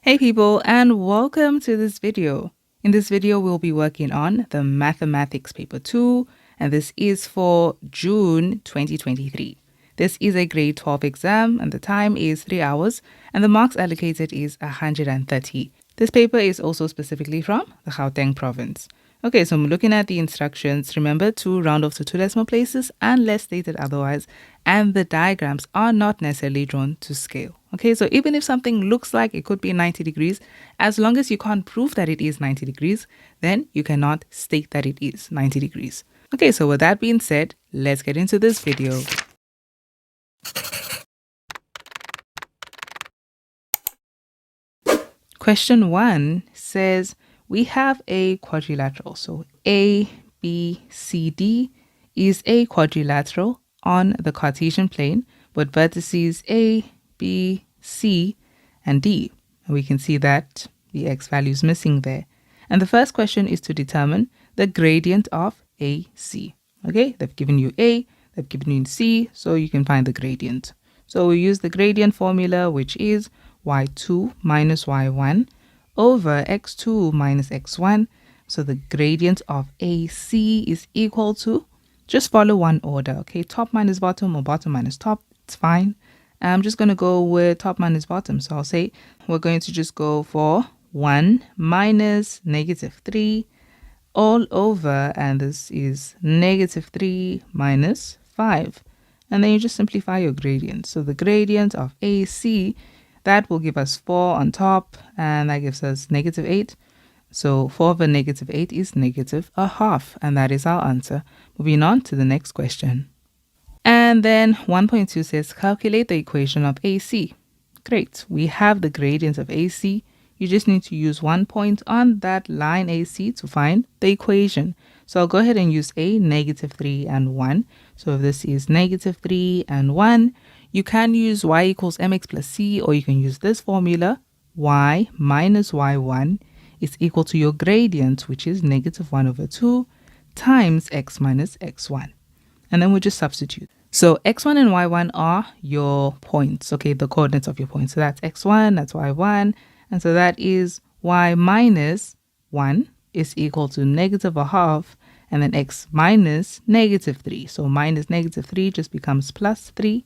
Hey people, and welcome to this video. In this video, we'll be working on the Mathematics Paper 2, and this is for June 2023. This is a grade 12 exam, and the time is 3 hours, and the marks allocated is 130. This paper is also specifically from the Gauteng province. Okay, so I'm looking at the instructions. Remember to round off to 2 decimal places unless stated otherwise, and the diagrams are not necessarily drawn to scale. Okay, so even if something looks like it could be 90 degrees, as long as you can't prove that it is 90 degrees, then you cannot state that it is 90 degrees. Okay, so with that being said, let's get into this video. Question 1 says we have a quadrilateral. So A, B, C, D is a quadrilateral on the Cartesian plane with vertices A, B, C, and D. And we can see that the x value is missing there. And the first question is to determine the gradient of AC. Okay, they've given you A, they've given you C, so you can find the gradient. So we use the gradient formula, which is y2 minus y1 over x2 minus x1. So the gradient of AC is equal to, just follow one order, okay? Top minus bottom or bottom minus top, it's fine. I'm just going to go with top minus bottom. So I'll say we're going to just go for 1 minus negative 3 all over, and this is negative 3 minus 5. And then you just simplify your gradient. So the gradient of AC, that will give us 4 on top, and that gives us negative 8. So 4 over negative 8 is negative a half, and that is our answer. Moving on to the next question. And then 1.2 says calculate the equation of AC. Great, we have the gradient of AC. You just need to use 1 point on that line AC to find the equation. So I'll go ahead and use A, negative 3 and 1. So if this is negative 3 and 1, you can use y equals mx plus c, or you can use this formula, y minus y1 is equal to your gradient, which is negative 1 over 2 times x minus x1. And then we just substitute. So x1 and y1 are your points, okay, the coordinates of your points. So that's x1, that's y1, and so that is y minus 1 is equal to negative a half, and then x minus negative 3. So minus negative 3 just becomes plus 3.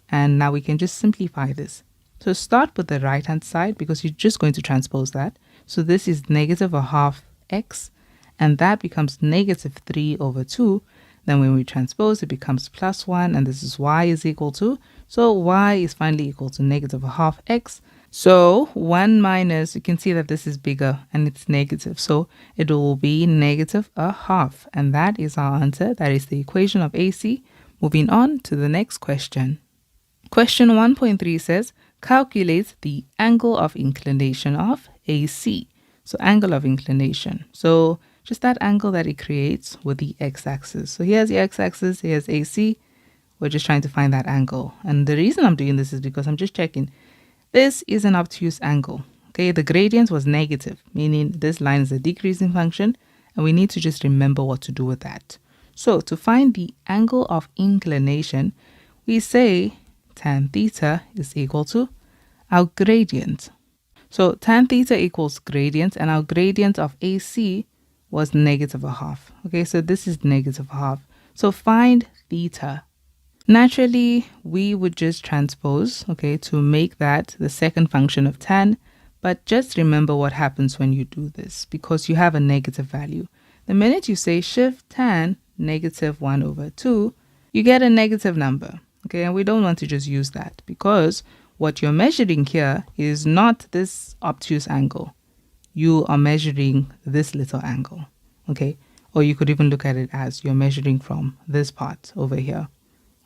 And now we can just simplify this. So start with the right hand side because you're just going to transpose that. So this is negative a half x, and that becomes negative 3 over 2. Then when we transpose, it becomes plus 1, and this is y is equal to. So y is finally equal to negative a half x. So 1 minus, you can see that this is bigger and it's negative. So it will be negative a half, and that is our answer. That is the equation of AC. Moving on to the next question. Question 1.3 says, calculate the angle of inclination of AC. So angle of inclination. So just that angle that it creates with the x-axis. So here's the x-axis, here's AC. We're just trying to find that angle. And the reason I'm doing this is because I'm just checking. This is an obtuse angle. Okay, the gradient was negative, meaning this line is a decreasing function, and we need to just remember what to do with that. So to find the angle of inclination, we say tan theta is equal to our gradient. So tan theta equals gradient, and our gradient of AC was negative a half. Okay, so this is negative a half. So find theta. Naturally, we would just transpose, okay, to make that the second function of tan. But just remember what happens when you do this, because you have a negative value. The minute you say shift tan negative 1 over 2, you get a negative number. Okay, and we don't want to just use that because what you're measuring here is not this obtuse angle. You are measuring this little angle, okay? Or you could even look at it as you're measuring from this part over here,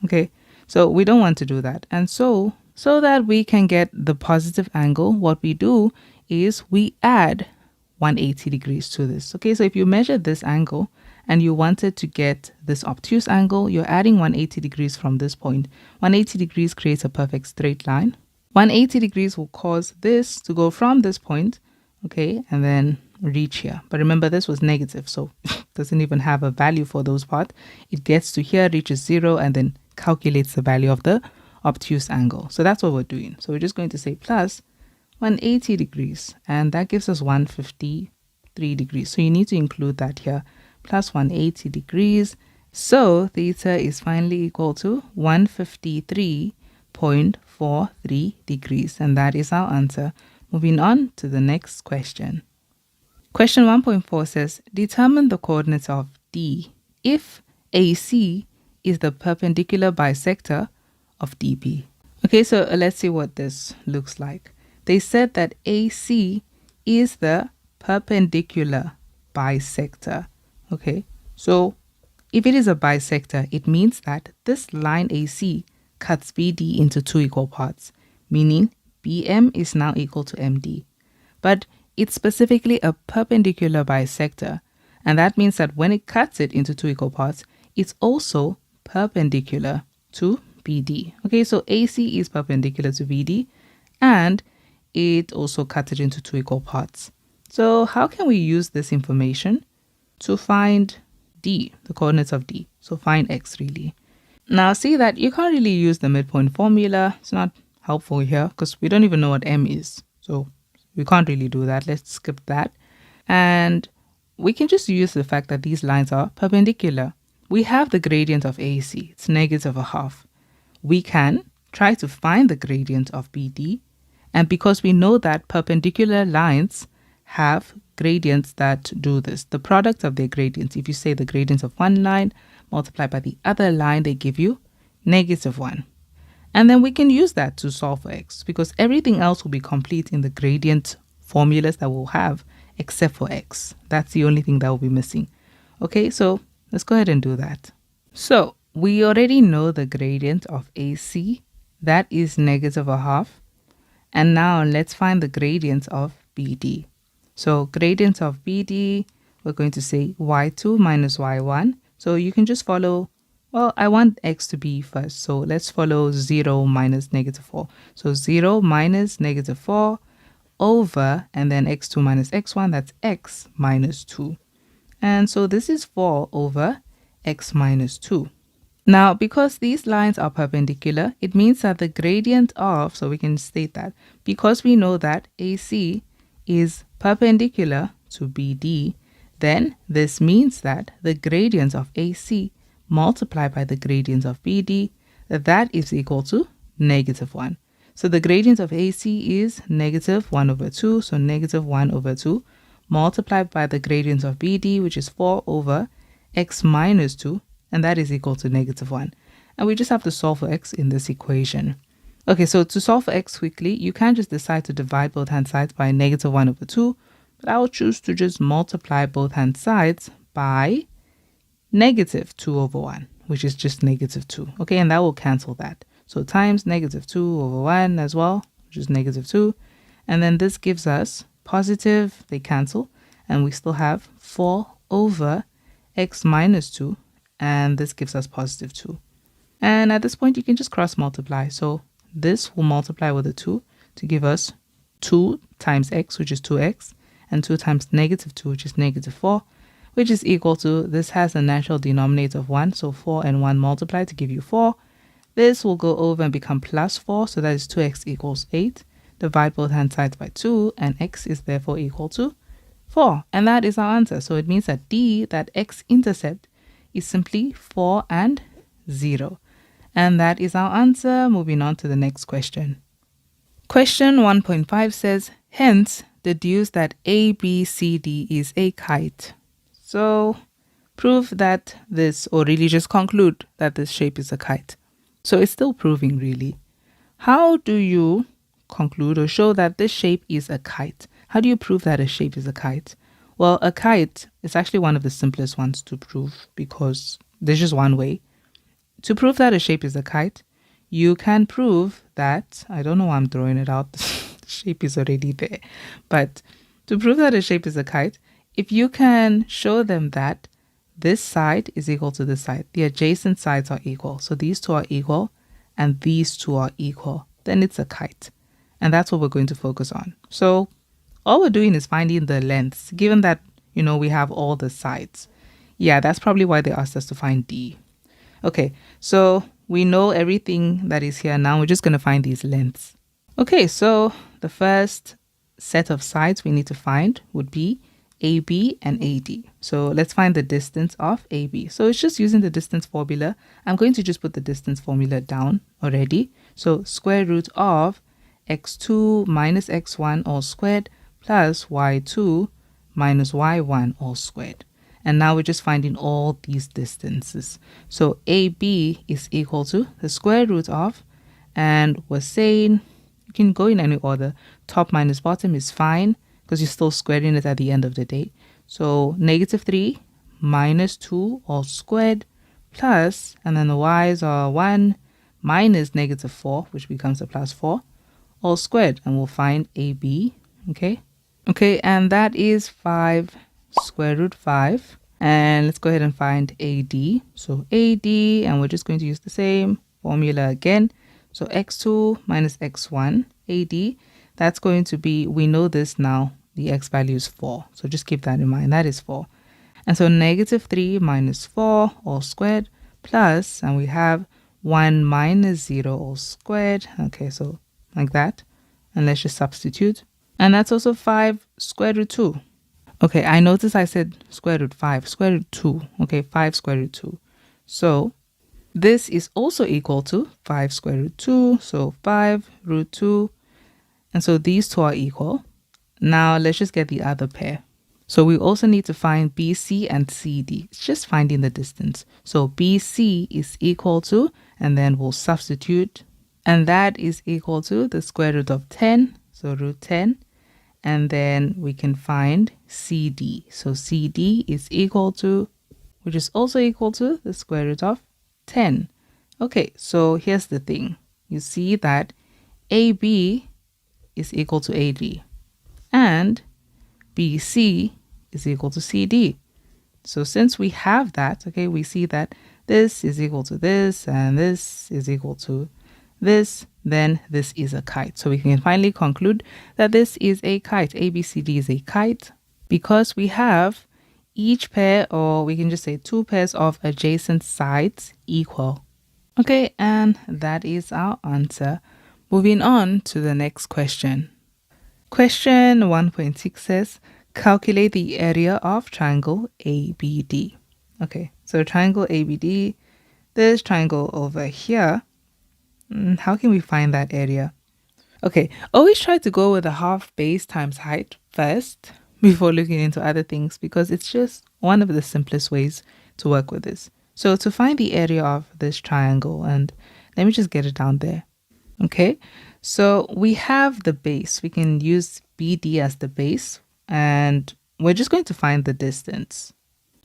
okay? So we don't want to do that. And so that we can get the positive angle, what we do is we add 180 degrees to this, okay? So if you measure this angle and you wanted to get this obtuse angle, you're adding 180 degrees from this point. 180 degrees creates a perfect straight line. 180 degrees will cause this to go from this point, okay, and then reach here. But remember, this was negative, so it doesn't even have a value for those parts. It gets to here, reaches 0, and then calculates the value of the obtuse angle. So that's what we're doing. So we're just going to say plus 180 degrees, and that gives us 153 degrees. So you need to include that here, plus 180 degrees. So theta is finally equal to 153.43 degrees, and that is our answer. Moving on to the next question. Question 1.4 says, determine the coordinates of D if AC is the perpendicular bisector of DB. Okay, so let's see what this looks like. They said that AC is the perpendicular bisector. Okay, so if it is a bisector, it means that this line AC cuts BD into two equal parts, meaning BM is now equal to MD. But it's specifically a perpendicular bisector, and that means that when it cuts it into two equal parts, it's also perpendicular to BD. Okay, so AC is perpendicular to BD, and it also cuts it into two equal parts. So how can we use this information to find D, the coordinates of D? So find X really. Now see that you can't really use the midpoint formula. It's not helpful here because we don't even know what M is. So we can't really do that. Let's skip that. And we can just use the fact that these lines are perpendicular. We have the gradient of AC. It's -1/2. We can try to find the gradient of BD. And because we know that perpendicular lines have gradients that do this, the product of their gradients, if you say the gradients of one line multiplied by the other line, they give you -1. And then we can use that to solve for X because everything else will be complete in the gradient formulas that we'll have except for X. That's the only thing that will be missing. Okay, so let's go ahead and do that. So we already know the gradient of AC. That is -1/2. And now let's find the gradients of BD. So gradients of BD, we're going to say y2 minus y1. So you can just follow, well, I want X to be first. So let's follow 0 minus -4. So 0 minus -4 over, and then x2 minus x1, that's x minus 2. And so this is 4 over x minus 2. Now, because these lines are perpendicular, it means that the gradient of, so we can state that, because we know that AC is perpendicular to BD, then this means that the gradient of AC multiplied by the gradient of BD, that is equal to -1. So the gradient of AC is -1/2, so -1/2, multiplied by the gradient of BD, which is 4 over x minus 2, and that is equal to -1. And we just have to solve for X in this equation. Okay, so to solve for X quickly, you can just decide to divide both hand sides by -1/2, but I will choose to just multiply both hand sides by -2/1, which is just -2. Okay, and that will cancel that. So times -2/1 as well, which is -2. And then this gives us positive, they cancel, and we still have 4 over x minus 2, and this gives us +2. And at this point, you can just cross multiply. So this will multiply with a 2 to give us 2 times x, which is 2x, and 2 times -2, which is -4, which is equal to, this has a natural denominator of 1, so 4 and 1 multiply to give you 4. This will go over and become +4, so that is 2x equals 8. Divide both hand sides by 2, and x is therefore equal to 4. And that is our answer. So it means that D, that x-intercept, is simply 4 and 0. And that is our answer. Moving on to the next question. Question 1.5 says, hence, deduce that ABCD is a kite. So prove that this, or really just conclude that this shape is a kite. So it's still proving really. How do you conclude or show that this shape is a kite? How do you prove that a shape is a kite? Well, a kite is actually one of the simplest ones to prove because there's just one way. To prove that a shape is a kite, you can prove that, I don't know why I'm throwing it out, the shape is already there. But to prove that a shape is a kite, if you can show them that this side is equal to this side, the adjacent sides are equal. So these two are equal and these two are equal, then it's a kite. And that's what we're going to focus on. So all we're doing is finding the lengths, given that, you know, we have all the sides. Yeah, that's probably why they asked us to find D. Okay, so we know everything that is here now. We're just going to find these lengths. Okay, so the first set of sides we need to find would be AB and AD. So let's find the distance of AB. So it's just using the distance formula. I'm going to just put the distance formula down already. So square root of x2 minus x1 all squared plus y2 minus y1 all squared. And now we're just finding all these distances. So AB is equal to the square root of, and we're saying you can go in any order. Top minus bottom is fine because you're still squaring it at the end of the day. So -3 minus 2 all squared plus, and then the y's are 1 minus -4, which becomes a plus 4, all squared, and we'll find AB. Okay, and that is 5 square root 5. And let's go ahead and find AD. So AD, and we're just going to use the same formula again. So x2 minus x1, AD, that's going to be, we know this now, the x value is 4. So just keep that in mind, that is 4. And so -3 minus 4 all squared plus, and we have 1 minus 0 all squared. Okay, so like that. And let's just substitute. And that's also 5 square root 2. Okay, I noticed I said square root 5, square root 2. Okay, 5 square root 2. So this is also equal to 5 square root 2. So 5 root 2. And so these two are equal. Now let's just get the other pair. So we also need to find BC and CD. It's just finding the distance. So BC is equal to, and then we'll substitute. And that is equal to the square root of 10. So root 10. And then we can find CD. So CD is equal to, which is also equal to the square root of 10. Okay, so here's the thing. You see that AB is equal to AD. And BC is equal to CD. So since we have that, okay, we see that this is equal to this, and this is equal to this, then this is a kite. So we can finally conclude that this is a kite. ABCD is a kite because we have each pair, or we can just say 2 pairs of adjacent sides equal. Okay, and that is our answer. Moving on to the next question. Question 1.6 says, calculate the area of triangle ABD. Okay, so triangle ABD, this triangle over here. How can we find that area? Okay, always try to go with a half base times height first before looking into other things, because it's just one of the simplest ways to work with this. So to find the area of this triangle, and let me just get it down there. Okay, so we have the base. We can use BD as the base, and we're just going to find the distance.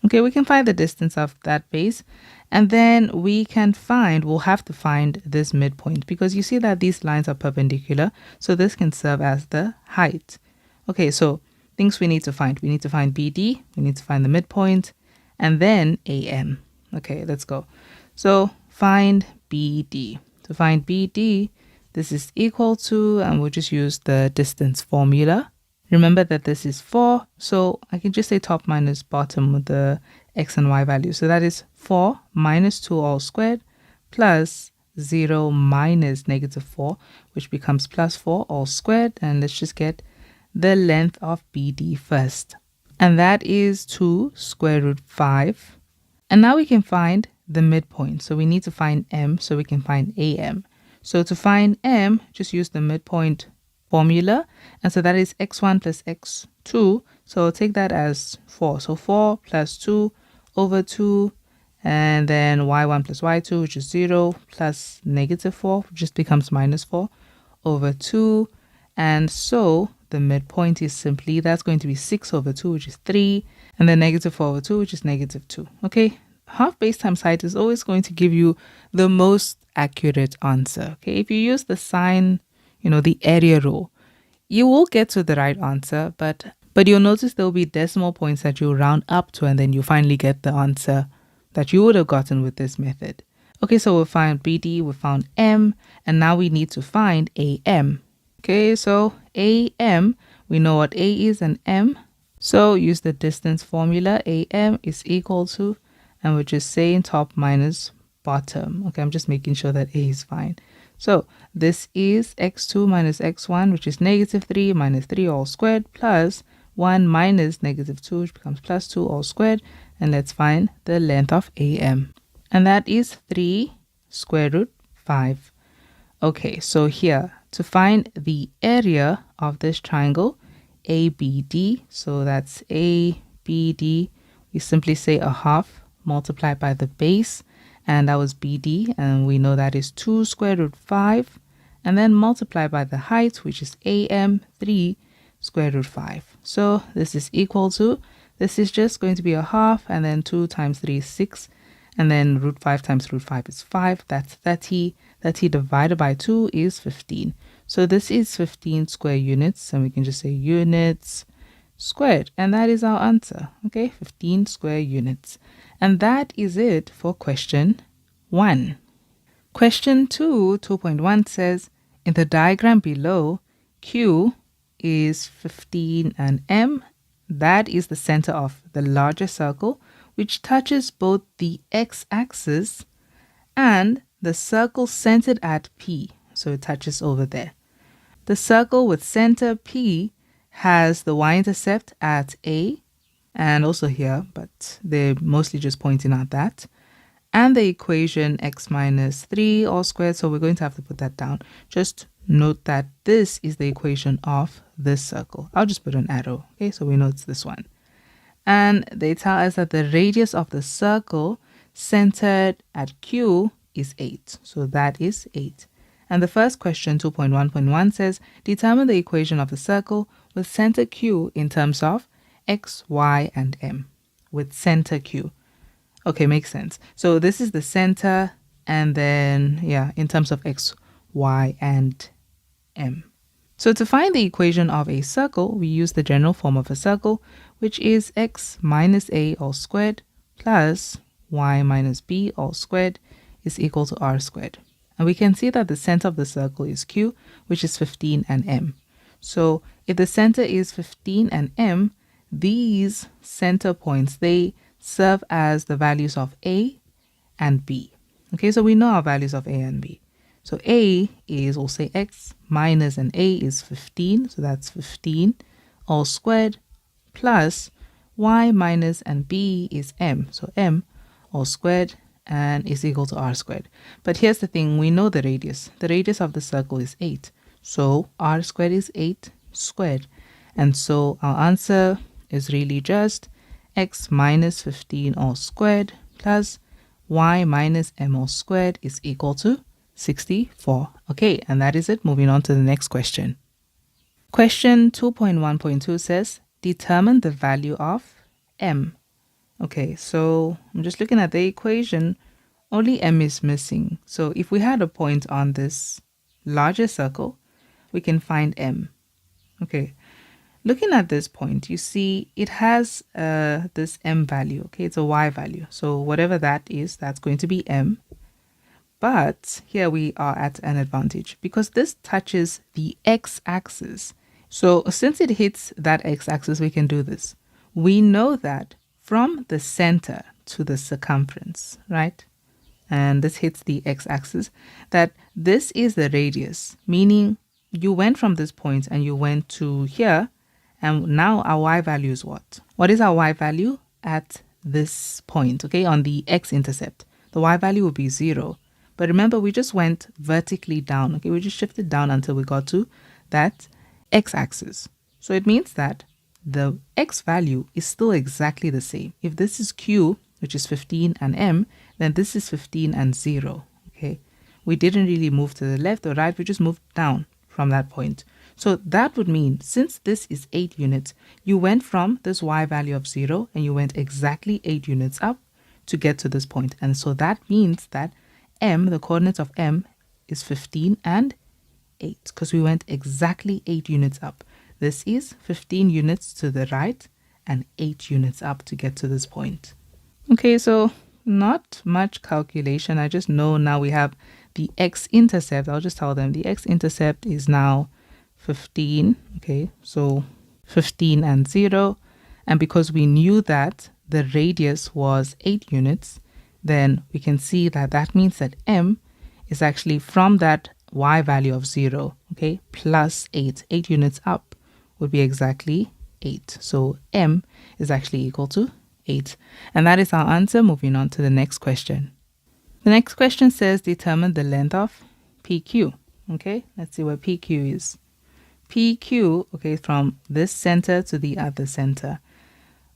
Okay, we can find the distance of that base, and then we'll have to find this midpoint, because you see that these lines are perpendicular, so this can serve as the height. Okay, so things we need to find. We need to find BD, we need to find the midpoint, and then AM. Okay, let's go. So find BD. To find BD, this is equal to, and we'll just use the distance formula. Remember that this is 4, so I can just say top minus bottom with the x and y value. So that is 4 minus 2 all squared plus 0 minus -4, which becomes plus 4 all squared. And let's just get the length of BD first. And that is 2 square root 5. And now we can find the midpoint. So we need to find M, so we can find AM. So to find M, just use the midpoint formula, and so that is x1 plus x2, so take that as 4, so 4 plus 2 over 2, and then y1 plus y2, which is 0, plus -4, which just becomes -4 over 2, and so the midpoint is simply, that's going to be 6 over 2, which is 3, and then -4 over 2, which is -2. Okay, half base times height is always going to give you the most accurate answer. Okay, if you use the sign, the area rule, you will get to the right answer, but you'll notice there'll be decimal points that you round up to, and then you finally get the answer that you would have gotten with this method. Okay, so we found BD, we found M, and now we need to find AM. Okay, so AM, we know what A is and M, so use the distance formula. AM is equal to, and we're just saying top minus bottom. Okay, I'm just making sure that A is fine. So this is x2 minus x1, which is negative 3 minus 3 all squared, plus 1 minus negative 2, which becomes plus 2 all squared. And let's find the length of AM. And that is 3 square root 5. Okay, so here, to find the area of this triangle, ABD, so that's ABD, we simply say a half multiplied by the base, and that was BD, and we know that is 2 square root 5, and then multiply by the height, which is AM, 3 square root 5. So this is equal to, this is just going to be a half, and then 2 times 3 is 6, and then root 5 times root 5 is 5. That's 30. 30 divided by 2 is 15. So this is 15 square units, and we can just say units squared. And that is our answer. Okay, 15 square units. And that is it for question 1. Question 2, 2.1 says, in the diagram below, Q is 15 and M. That is the center of the larger circle, which touches both the x-axis and the circle centered at P. So it touches over there. The circle with center P has the y-intercept at A, and also here, but they're mostly just pointing out that, and the equation x minus 3 all squared. So we're going to have to put that down. Just note that this is the equation of this circle. I'll just put an arrow. Okay, so we know it's this one. And they tell us that the radius of the circle centered at Q is 8. So that is 8. And the first question, 2.1.1, says, determine the equation of the circle with center Q in terms of x, y, and m. With center Q. Okay, makes sense. So this is the center, and then, yeah, in terms of x, y, and m. So to find the equation of a circle, we use the general form of a circle, which is x minus a all squared plus y minus b all squared is equal to r squared. And we can see that the center of the circle is Q, which is 15 and m. So if the center is 15 and m, these center points, they serve as the values of a and b. Okay, so we know our values of a and b. So a is, we'll say x minus, and a is 15, so that's 15 all squared, plus y minus, and b is m, so m all squared, and is equal to r squared. But here's the thing, we know the radius. The radius of the circle is 8, so r squared is 8 squared. And so our answer is really just x minus 15 all squared plus y minus m all squared is equal to 64. Okay, and that is it. Moving on to the next question. Question 2.1.2 says, determine the value of m. Okay, so I'm just looking at the equation. Only m is missing. So if we had a point on this larger circle, we can find m. Okay, looking at this point, you see it has this m value. Okay, it's a y value. So whatever that is, that's going to be m. But here we are at an advantage because this touches the x-axis. So since it hits that x-axis, we can do this. We know that from the center to the circumference, right? And this hits the x-axis, that this is the radius, meaning you went from this point and you went to here, and now our y value is what? What is our y value at this point, okay, on the x-intercept? The y value will be 0. But remember, we just went vertically down, okay? We just shifted down until we got to that x-axis. So it means that the x value is still exactly the same. If this is Q, which is 15 and m, then this is 15 and 0, okay? We didn't really move to the left or right, we just moved down from that point. So that would mean, since this is 8 units, you went from this y value of 0 and you went exactly 8 units up to get to this point. And so that means that m, the coordinates of m, is 15 and 8 because we went exactly 8 units up. This is 15 units to the right and 8 units up to get to this point. Okay, so not much calculation. I just know now we have the x-intercept. I'll just tell them the x-intercept is now 15. Okay, so 15 and 0. And because we knew that the radius was 8 units, then we can see that that means that m is actually from that y value of 0, okay, plus 8. 8 units up would be exactly 8. So m is actually equal to 8. And that is our answer. Moving on to the next question. The next question says determine the length of PQ. Okay, let's see where PQ is. PQ, okay, from this center to the other center.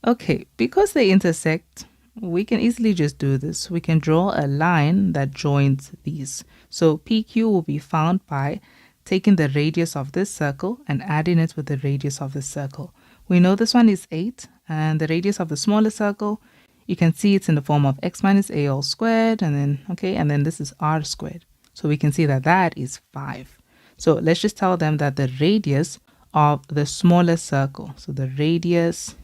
Okay, because they intersect, we can easily just do this. We can draw a line that joins these. So PQ will be found by taking the radius of this circle and adding it with the radius of the circle. We know this one is 8, and the radius of the smaller circle, you can see it's in the form of x minus a all squared, and then this is r squared. So we can see that that is 5. So let's just tell them that the radius of the smaller circle, so the radius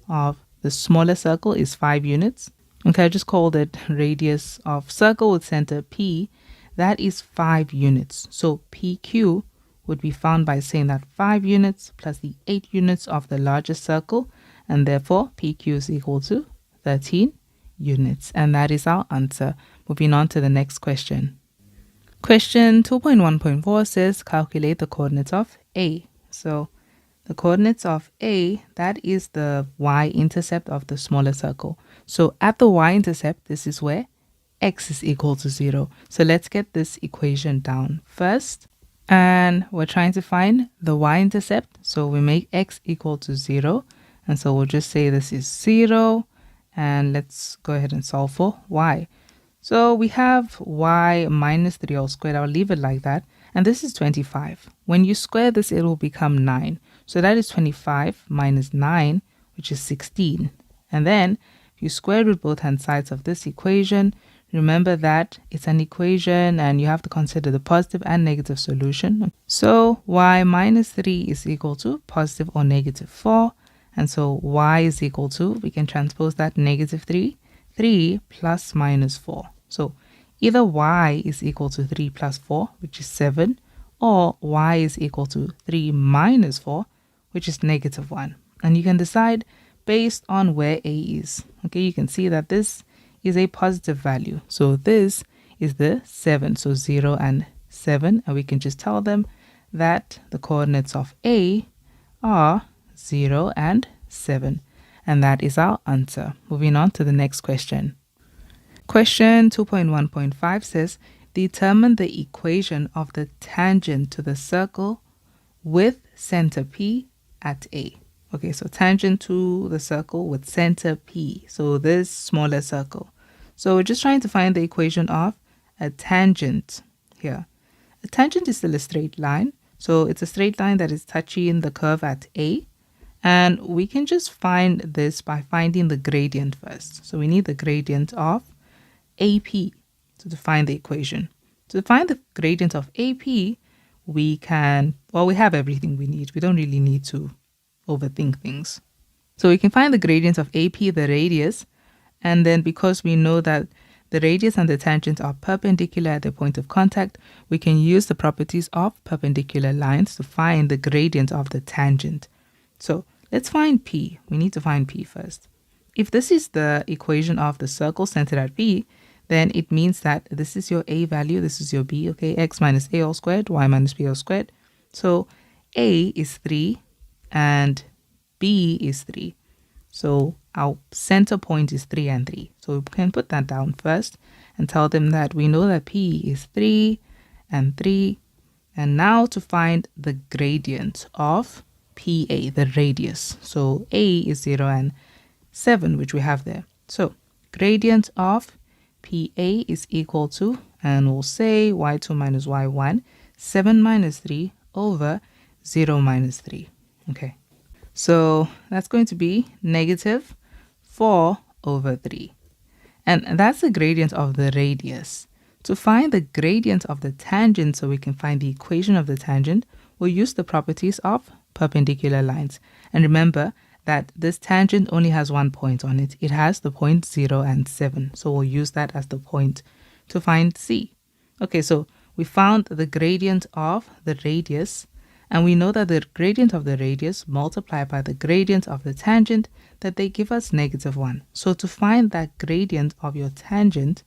of the smaller circle is 5 units. Okay, I just called it radius of circle with center P. That is 5 units. So PQ would be found by saying that 5 units plus the 8 units of the larger circle, and therefore PQ is equal to 13 units. And that is our answer. Moving on to the next question. Question 2.1.4 says calculate the coordinates of A. So the coordinates of A, that is the y-intercept of the smaller circle. So at the y-intercept, this is where x is equal to 0. So let's get this equation down first. And we're trying to find the y-intercept. So we make x equal to 0. And so we'll just say this is 0. And let's go ahead and solve for y. So we have y minus 3 all squared. I'll leave it like that. And this is 25. When you square this, it will become 9. So that is 25 minus 9, which is 16. And then if you square root both hand sides of this equation, remember that it's an equation and you have to consider the positive and negative solution. So y minus 3 is equal to positive or negative 4. And so y is equal to, we can transpose that negative 3. 3 plus minus 4. So either y is equal to 3 plus 4, which is 7, or y is equal to 3 minus 4, which is negative 1. And you can decide based on where a is. Okay, you can see that this is a positive value. So this is the 7, so 0 and 7. And we can just tell them that the coordinates of a are 0 and 7. And that is our answer. Moving on to the next question. Question 2.1.5 says, determine the equation of the tangent to the circle with center P at A. Okay, so tangent to the circle with center P. So this smaller circle. So we're just trying to find the equation of a tangent here. A tangent is still a straight line. So it's a straight line that is touching the curve at A. And we can just find this by finding the gradient first. So we need the gradient of AP to find the equation. To find the gradient of AP, we have everything we need. We don't really need to overthink things. So we can find the gradient of AP, the radius, and then because we know that the radius and the tangent are perpendicular at the point of contact, we can use the properties of perpendicular lines to find the gradient of the tangent. So let's find P. We need to find P first. If this is the equation of the circle centered at P, then it means that this is your A value, this is your B, okay? X minus A all squared, Y minus B all squared. So A is 3 and B is 3. So our center point is 3 and 3. So we can put that down first and tell them that we know that P is 3 and 3. And now to find the gradient of PA, the radius. So A is 0 and 7, which we have there. So gradient of PA is equal to, and we'll say y2 minus y1, 7 minus 3 over 0 minus 3. Okay, so that's going to be negative 4 over 3. And that's the gradient of the radius. To find the gradient of the tangent, so we can find the equation of the tangent, we'll use the properties of perpendicular lines. And remember that this tangent only has one point on it. It has the point 0 and 7. So we'll use that as the point to find C. Okay, so we found the gradient of the radius, and we know that the gradient of the radius multiplied by the gradient of the tangent, that they give us negative 1. So to find that gradient of your tangent,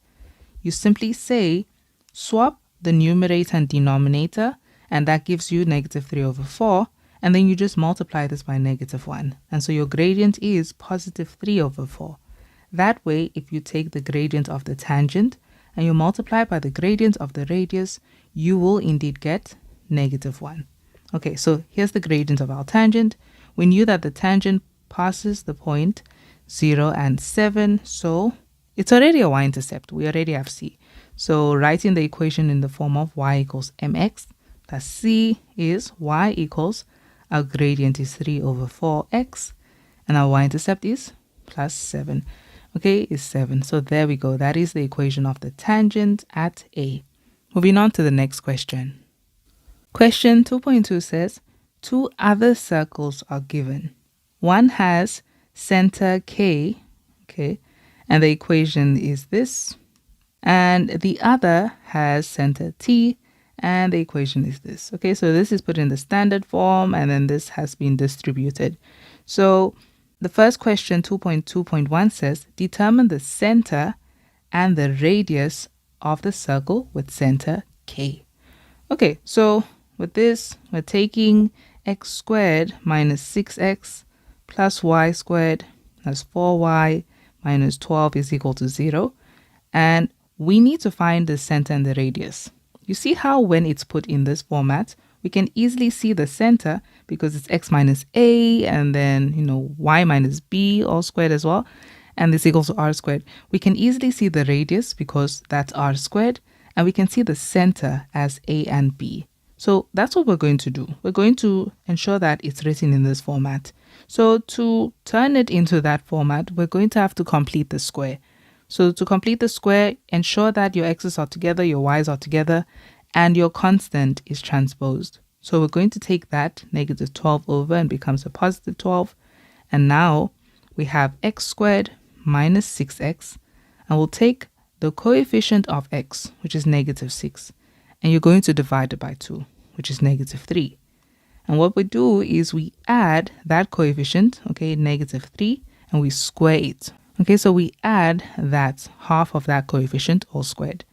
you simply say swap the numerator and denominator, and that gives you negative 3 over 4. And then you just multiply this by negative 1. And so your gradient is positive 3 over 4. That way, if you take the gradient of the tangent and you multiply by the gradient of the radius, you will indeed get negative 1. Okay, so here's the gradient of our tangent. We knew that the tangent passes the point 0 and 7, so it's already a y-intercept. We already have c. So writing the equation in the form of y equals mx plus c is y equals, our gradient is 3 over 4x, and our y-intercept is plus 7. Okay, is 7. So there we go. That is the equation of the tangent at A. Moving on to the next question. Question 2.2 says, two other circles are given. One has center K, okay, and the equation is this. And the other has center T, and the equation is this. Okay, so this is put in the standard form, and then this has been distributed. So the first question, 2.2.1, says, determine the center and the radius of the circle with center K. Okay, so with this, we're taking x squared minus 6x plus y squared plus 4y minus 12 is equal to 0. And we need to find the center and the radius. You see how when it's put in this format, we can easily see the center because it's x minus a and then, y minus b all squared as well. And this equals to r squared. We can easily see the radius because that's r squared. And we can see the center as a and b. So that's what we're going to do. We're going to ensure that it's written in this format. So to turn it into that format, we're going to have to complete the square. So to complete the square, ensure that your x's are together, your y's are together, and your constant is transposed. So we're going to take that negative 12 over and becomes a positive 12. And now we have x squared minus 6x, and we'll take the coefficient of x, which is negative 6, and you're going to divide it by 2, which is negative 3. And what we do is we add that coefficient, okay, negative 3, and we square it. Okay, so we add that half of that coefficient all squared.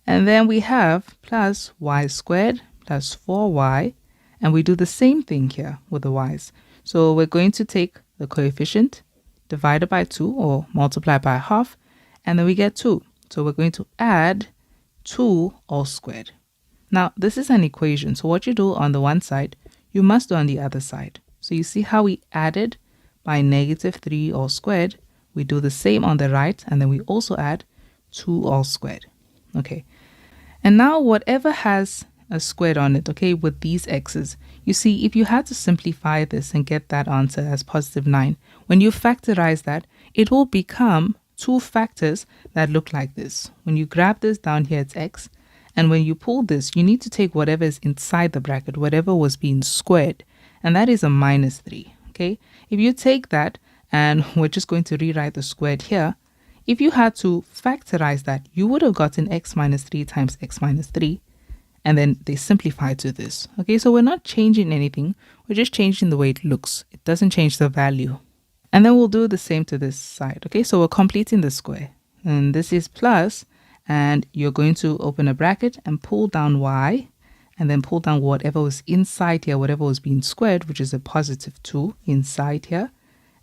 And then we have plus y squared plus 4y, and we do the same thing here with the y's. So we're going to take the coefficient, divide it by 2 or multiply by half, and then we get 2. So we're going to add 2 all squared. Now, this is an equation. So what you do on the one side, you must do on the other side. So you see how we added by negative 3 all squared. We do the same on the right, and then we also add 2 all squared. Okay. And now whatever has a squared on it, okay, with these x's, you see, if you had to simplify this and get that answer as positive 9, when you factorize that, it will become two factors that look like this. When you grab this down here, it's x. And when you pull this, you need to take whatever is inside the bracket, whatever was being squared. And that is a minus 3, okay? If you take that, and we're just going to rewrite the squared here, if you had to factorize that, you would have gotten x minus 3 times x minus 3. And then they simplify to this. Okay, so we're not changing anything. We're just changing the way it looks. It doesn't change the value. And then we'll do the same to this side. Okay, so we're completing the square. And this is plus, and you're going to open a bracket and pull down y, and then pull down whatever was inside here, whatever was being squared, which is a positive 2 inside here.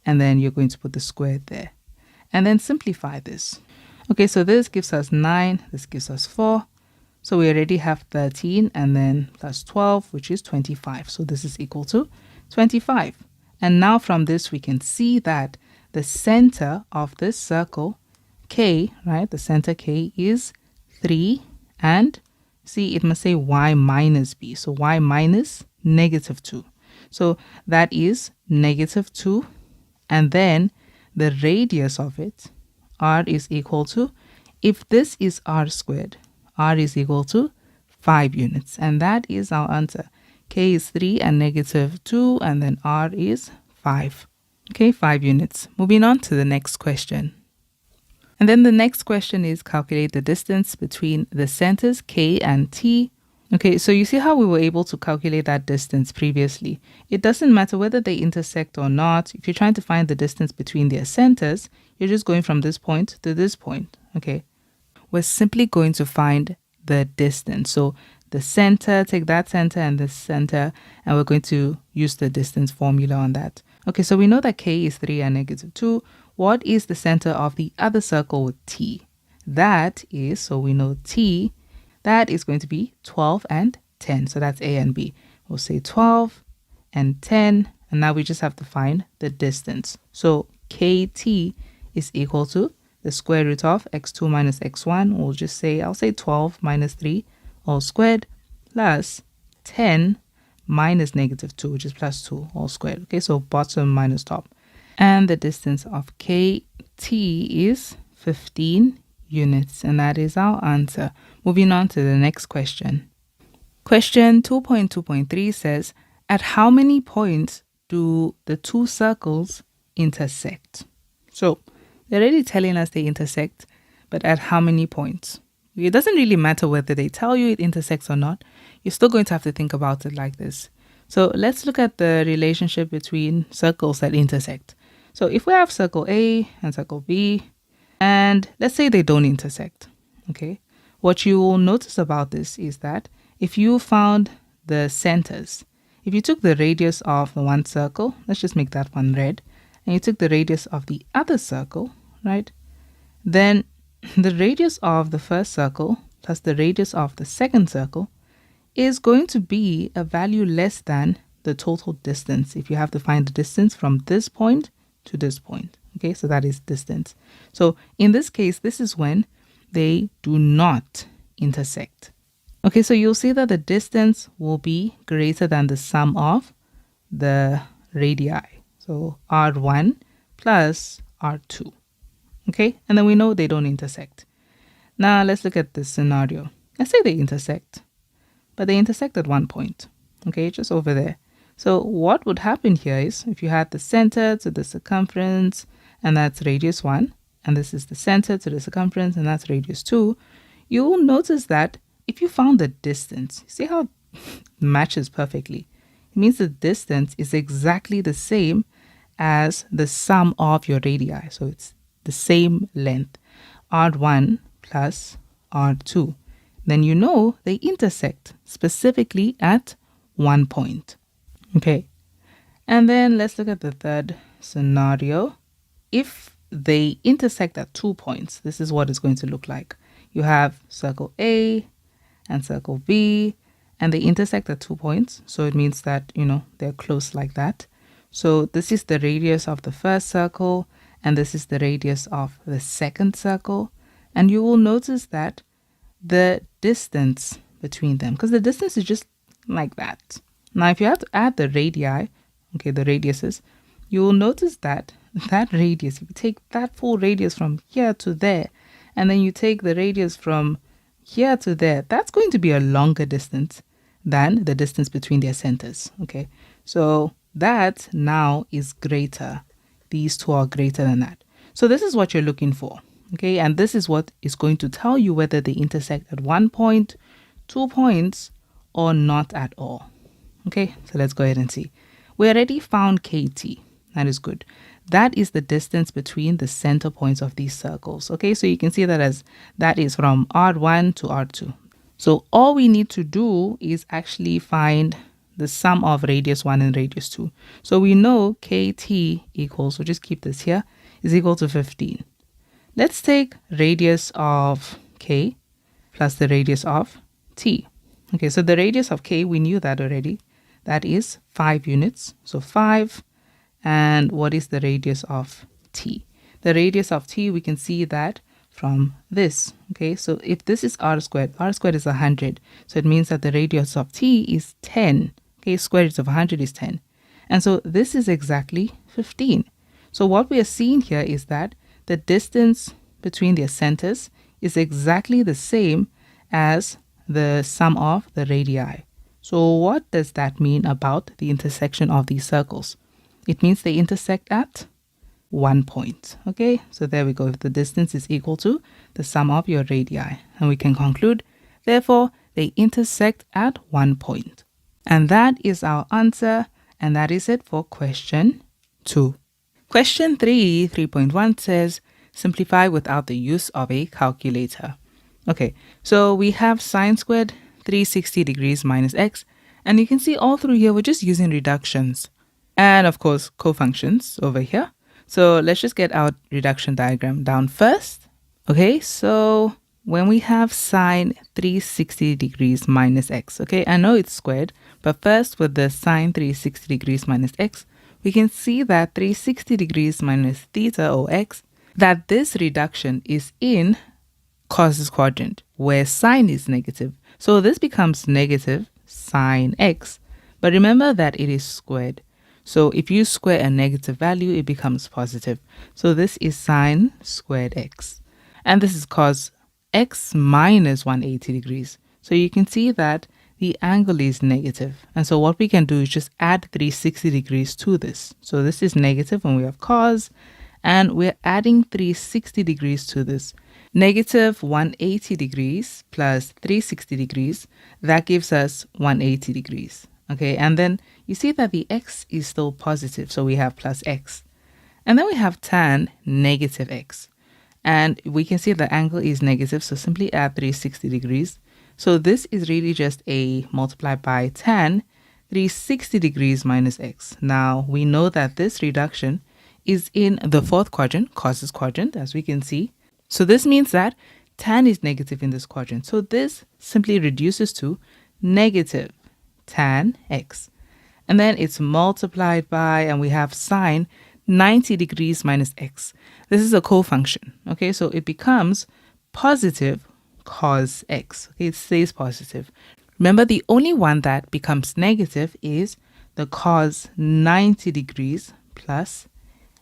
And then you're going to put the square there. And then simplify this. Okay, so this gives us 9, this gives us 4. So we already have 13 and then plus 12, which is 25. So this is equal to 25. And now from this, we can see that the center of this circle, K, right, the center K is 3. And see, it must say y minus b. So y minus negative 2. So that is negative 2. And then the radius of it, r is equal to, if this is r squared, r is equal to 5 units. And that is our answer. K is 3 and negative 2, and then r is 5. Okay, 5 units. Moving on to the next question. And then the next question is calculate the distance between the centers K and T. Okay, so you see how we were able to calculate that distance previously. It doesn't matter whether they intersect or not. If you're trying to find the distance between their centers, you're just going from this point to this point. Okay, we're simply going to find the distance. So the center, take that center and this center, and we're going to use the distance formula on that. Okay, so we know that k is 3 and negative 2. What is the center of the other circle with t? That is, so we know t, that is going to be 12 and 10. So that's A and B. We'll say 12 and 10, and now we just have to find the distance. So kt is equal to the square root of x2 minus x1. We'll just say, I'll say 12 minus 3 all squared plus 10 minus negative 2, which is plus 2 all squared. Okay, so bottom minus top. And the distance of kt is 15 units, and that is our answer. Moving on to the next question. Question 2.2.3 says, at how many points do the two circles intersect? So they're already telling us they intersect, but at how many points? It doesn't really matter whether they tell you it intersects or not. You're still going to have to think about it like this. So let's look at the relationship between circles that intersect. So if we have circle A and circle B, and let's say they don't intersect, okay? What you will notice about this is that if you found the centers, if you took the radius of the one circle, let's just make that one red, and you took the radius of the other circle, right? Then the radius of the first circle plus the radius of the second circle is going to be a value less than the total distance if you have to find the distance from this point to this point. Okay, so that is distance. So in this case, this is when they do not intersect. Okay, so you'll see that the distance will be greater than the sum of the radii. So R1 plus R2. Okay, and then we know they don't intersect. Now let's look at this scenario. Let's say they intersect, but they intersect at one point. Okay, just over there. So what would happen here is if you had the center to the circumference, and that's radius 1, and this is the center to the circumference, and that's radius 2, you will notice that if you found the distance, see how it matches perfectly? It means the distance is exactly the same as the sum of your radii. So it's the same length, R1 plus R2. Then you know they intersect specifically at one point. Okay, and then let's look at the third scenario. If they intersect at 2 points, this is what it's going to look like. You have circle A and circle B, and they intersect at 2 points. So it means that, they're close like that. So this is the radius of the first circle, and this is the radius of the second circle. And you will notice that the distance between them, because the distance is just like that. Now, if you have to add the radii, okay, the radiuses, you will notice that that radius, if you take that full radius from here to there, and then you take the radius from here to there, that's going to be a longer distance than the distance between their centers, okay? So that now is greater. These two are greater than that. So this is what you're looking for, okay? And this is what is going to tell you whether they intersect at 1 point, 2 points, or not at all. Okay, so let's go ahead and see. We already found KT. That is good. That is the distance between the center points of these circles. Okay, so you can see that as that is from R1 to R2. So all we need to do is actually find the sum of radius 1 and radius 2. So we know KT equals, so just keep this here, is equal to 15. Let's take radius of K plus the radius of T. Okay, so the radius of K, we knew that already. That is 5 units. So 5. And what is the radius of T? The radius of T, we can see that from this. Okay, so if this is R squared is 100. So it means that the radius of T is 10. Okay, square root of 100 is 10. And so this is exactly 15. So what we are seeing here is that the distance between their centers is exactly the same as the sum of the radii. So what does that mean about the intersection of these circles? It means they intersect at 1 point. Okay, so there we go. If the distance is equal to the sum of your radii, and we can conclude, therefore, they intersect at 1 point. And that is our answer, and that is it for question 2. Question 3.1 says, simplify without the use of a calculator. Okay, so we have sine squared 360 degrees minus x. And you can see all through here, we're just using reductions. And of course, cofunctions over here. So let's just get our reduction diagram down first. Okay, so when we have sine 360 degrees minus x, okay, I know it's squared, but first with the sine 360 degrees minus x, we can see that 360 degrees minus theta or x, that this reduction is in cos's quadrant where sine is negative. So this becomes negative sine x. But remember that it is squared. So if you square a negative value, it becomes positive. So this is sine squared x. And this is cos x minus 180 degrees. So you can see that the angle is negative. And so what we can do is just add 360 degrees to this. So this is negative when we have cos, and we're adding 360 degrees to this. Negative 180 degrees plus 360 degrees, that gives us 180 degrees. Okay, and then you see that the x is still positive, so we have plus x. And then we have tan negative x. And we can see the angle is negative, so simply add 360 degrees. So this is really just a multiply by tan 360 degrees minus x. Now we know that this reduction is in the fourth quadrant, cos's quadrant, as we can see. So this means that tan is negative in this quadrant. So this simply reduces to negative tan x. And then it's multiplied by, and we have sine 90 degrees minus x. This is a cofunction. Okay, so it becomes positive cos x. Okay, it stays positive. Remember, the only one that becomes negative is the cos 90 degrees plus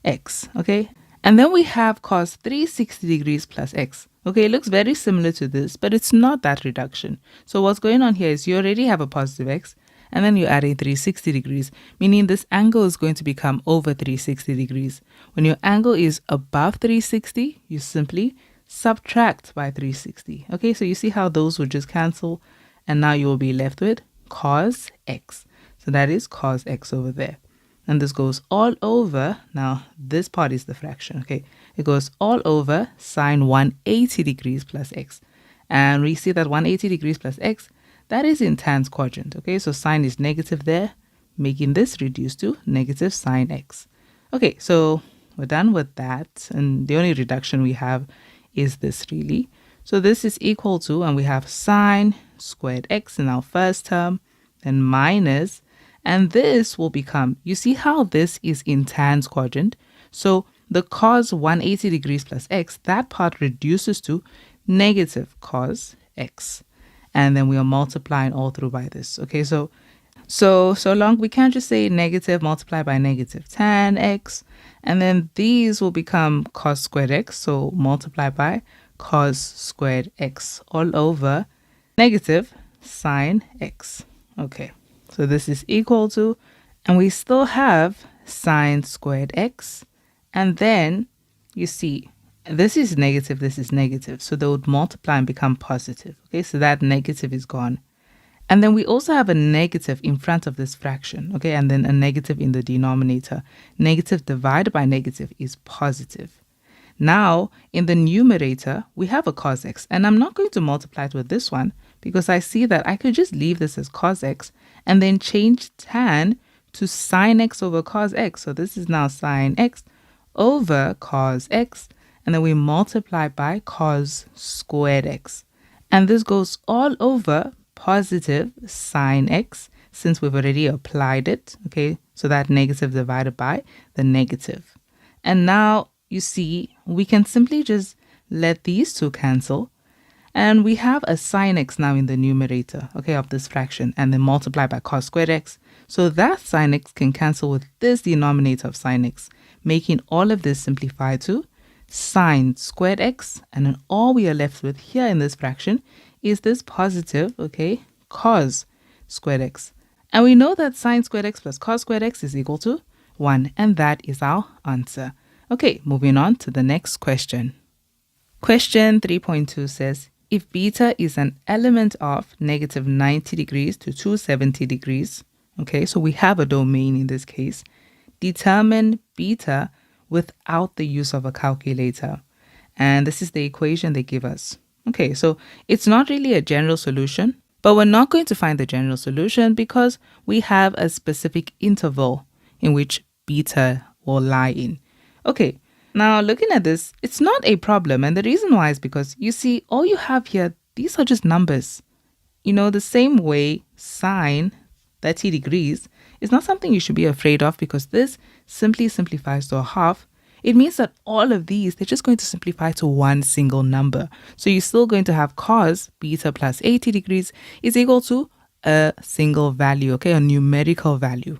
x. Okay, and then we have cos 360 degrees plus x. Okay, it looks very similar to this, but it's not that reduction. So what's going on here is you already have a positive x, and then you're adding 360 degrees, meaning this angle is going to become over 360 degrees. When your angle is above 360, you simply subtract by 360. Okay, so you see how those would just cancel, and now you will be left with cos x. So that is cos x over there. And this goes all over, now this part is the fraction, okay? It goes all over sine 180 degrees plus x. And we see that 180 degrees plus x, that is in tan's quadrant, okay? So sine is negative there, making this reduce to negative sine x. Okay, so we're done with that. And the only reduction we have is this really. So this is equal to, and we have sine squared x in our first term, then minus, and this will become, you see how this is in tan's quadrant? So the cos 180 degrees plus x, that part reduces to negative cos x. And then we are multiplying all through by this. Okay, so long we can't just say negative multiplied by negative tan x. And then these will become cos squared x. So multiply by cos squared x all over negative sine x. Okay. So this is equal to, and we still have sine squared x. And then you see, this is negative. So they would multiply and become positive. Okay, so that negative is gone. And then we also have a negative in front of this fraction. Okay, and then a negative in the denominator. Negative divided by negative is positive. Now, in the numerator, we have a cos x. And I'm not going to multiply it with this one because I see that I could just leave this as cos x and then change tan to sine x over cos x. So this is now sine x over cos x. And then we multiply by cos squared x. And this goes all over positive sine x since we've already applied it. Okay, so that negative divided by the negative. And now you see, we can simply just let these two cancel. And we have a sine x now in the numerator, okay, of this fraction, and then multiply by cos squared x. So that sine x can cancel with this denominator of sine x, making all of this simplify to sine squared x. And then all we are left with here in this fraction is this positive, okay, cos squared x. And we know that sine squared x plus cos squared x is equal to 1. And that is our answer. Okay, moving on to the next question. Question 3.2 says, if beta is an element of negative 90 degrees to 270 degrees, okay, so we have a domain in this case, determine beta without the use of a calculator. And this is the equation they give us. Okay, so it's not really a general solution, but we're not going to find the general solution because we have a specific interval in which beta will lie in. Okay, now looking at this, it's not a problem. And the reason why is because you see, all you have here, these are just numbers. You know, the same way sine 30 degrees is not something you should be afraid of because this simply simplifies to a half. It means that all of these, they're just going to simplify to one single number. So you're still going to have cos beta plus 80 degrees is equal to a single value, okay, a numerical value.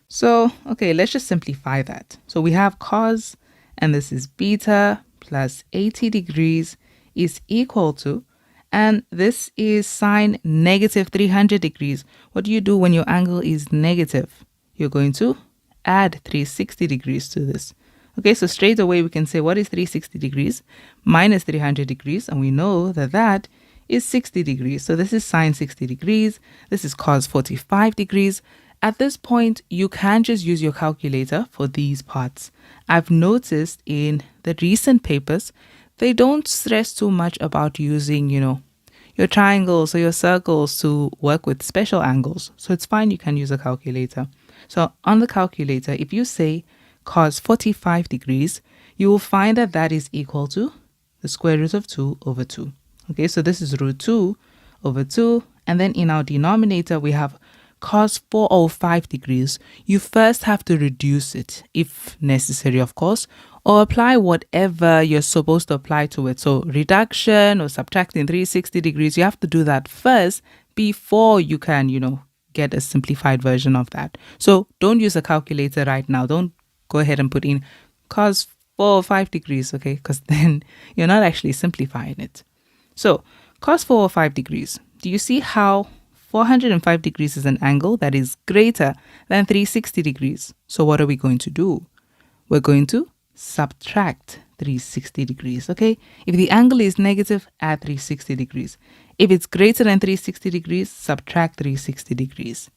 So, okay, let's just simplify that. So we have cos, and this is beta plus 80 degrees is equal to, and this is sine negative 300 degrees. What do you do when your angle is negative? You're going to add 360 degrees to this. Okay, so straight away we can say what is 360 degrees minus 300 degrees, and we know that that is 60 degrees. So this is sine 60 degrees. This is cos 45 degrees. At this point, you can just use your calculator for these parts. I've noticed in the recent papers, they don't stress too much about using, your triangles or your circles to work with special angles. So it's fine, you can use a calculator. So on the calculator, if you say cos 45 degrees, you will find that that is equal to the square root of 2 over 2. Okay, so this is root 2 over 2. And then in our denominator, we have cos 405 degrees. You first have to reduce it, if necessary, of course, or apply whatever you're supposed to apply to it. So reduction or subtracting 360 degrees, you have to do that first before you can, get a simplified version of that. So don't use a calculator right now. Don't go ahead and put in cos 405 degrees, okay? Because then you're not actually simplifying it. So cos 405 degrees. Do you see how 405 degrees is an angle that is greater than 360 degrees? So what are we going to do? We're going to subtract 360 degrees, okay? If the angle is negative, add 360 degrees. If it's greater than 360 degrees, subtract 360 degrees.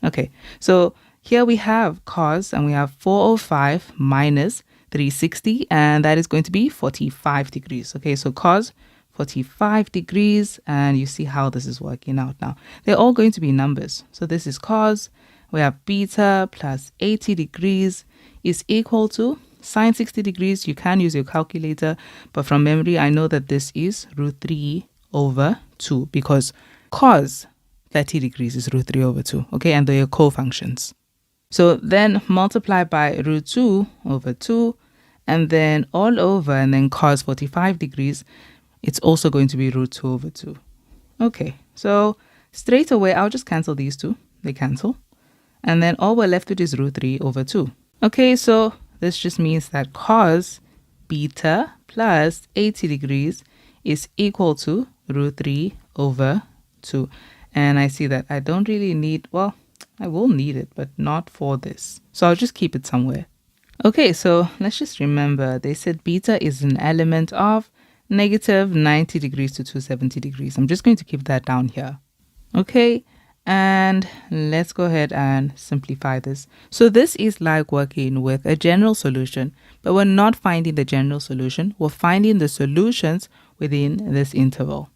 Okay, so here we have cos, and we have 405 minus 360, and that is going to be 45 degrees. Okay, so cos 45 degrees, and you see how this is working out now. They're all going to be numbers. So this is cos, we have beta plus 80 degrees is equal to sine 60 degrees. You can use your calculator, but from memory, I know that this is root 3 over 2 because cos 30 degrees is root 3 over 2, okay, and they are co-functions. So then multiply by root 2 over 2, and then all over, and then cos 45 degrees, it's also going to be root 2 over 2. Okay, so straight away, I'll just cancel these two. They cancel. And then all we're left with is root 3 over 2. Okay, so this just means that cos beta plus 80 degrees is equal to root 3 over 2. And I see that I don't really need, well, I will need it, but not for this. So I'll just keep it somewhere. Okay, so let's just remember, they said beta is an element of negative 90 degrees to 270 degrees. I'm just going to keep that down here. Okay, and let's go ahead and simplify this. So this is like working with a general solution, but we're not finding the general solution. We're finding the solutions within this interval.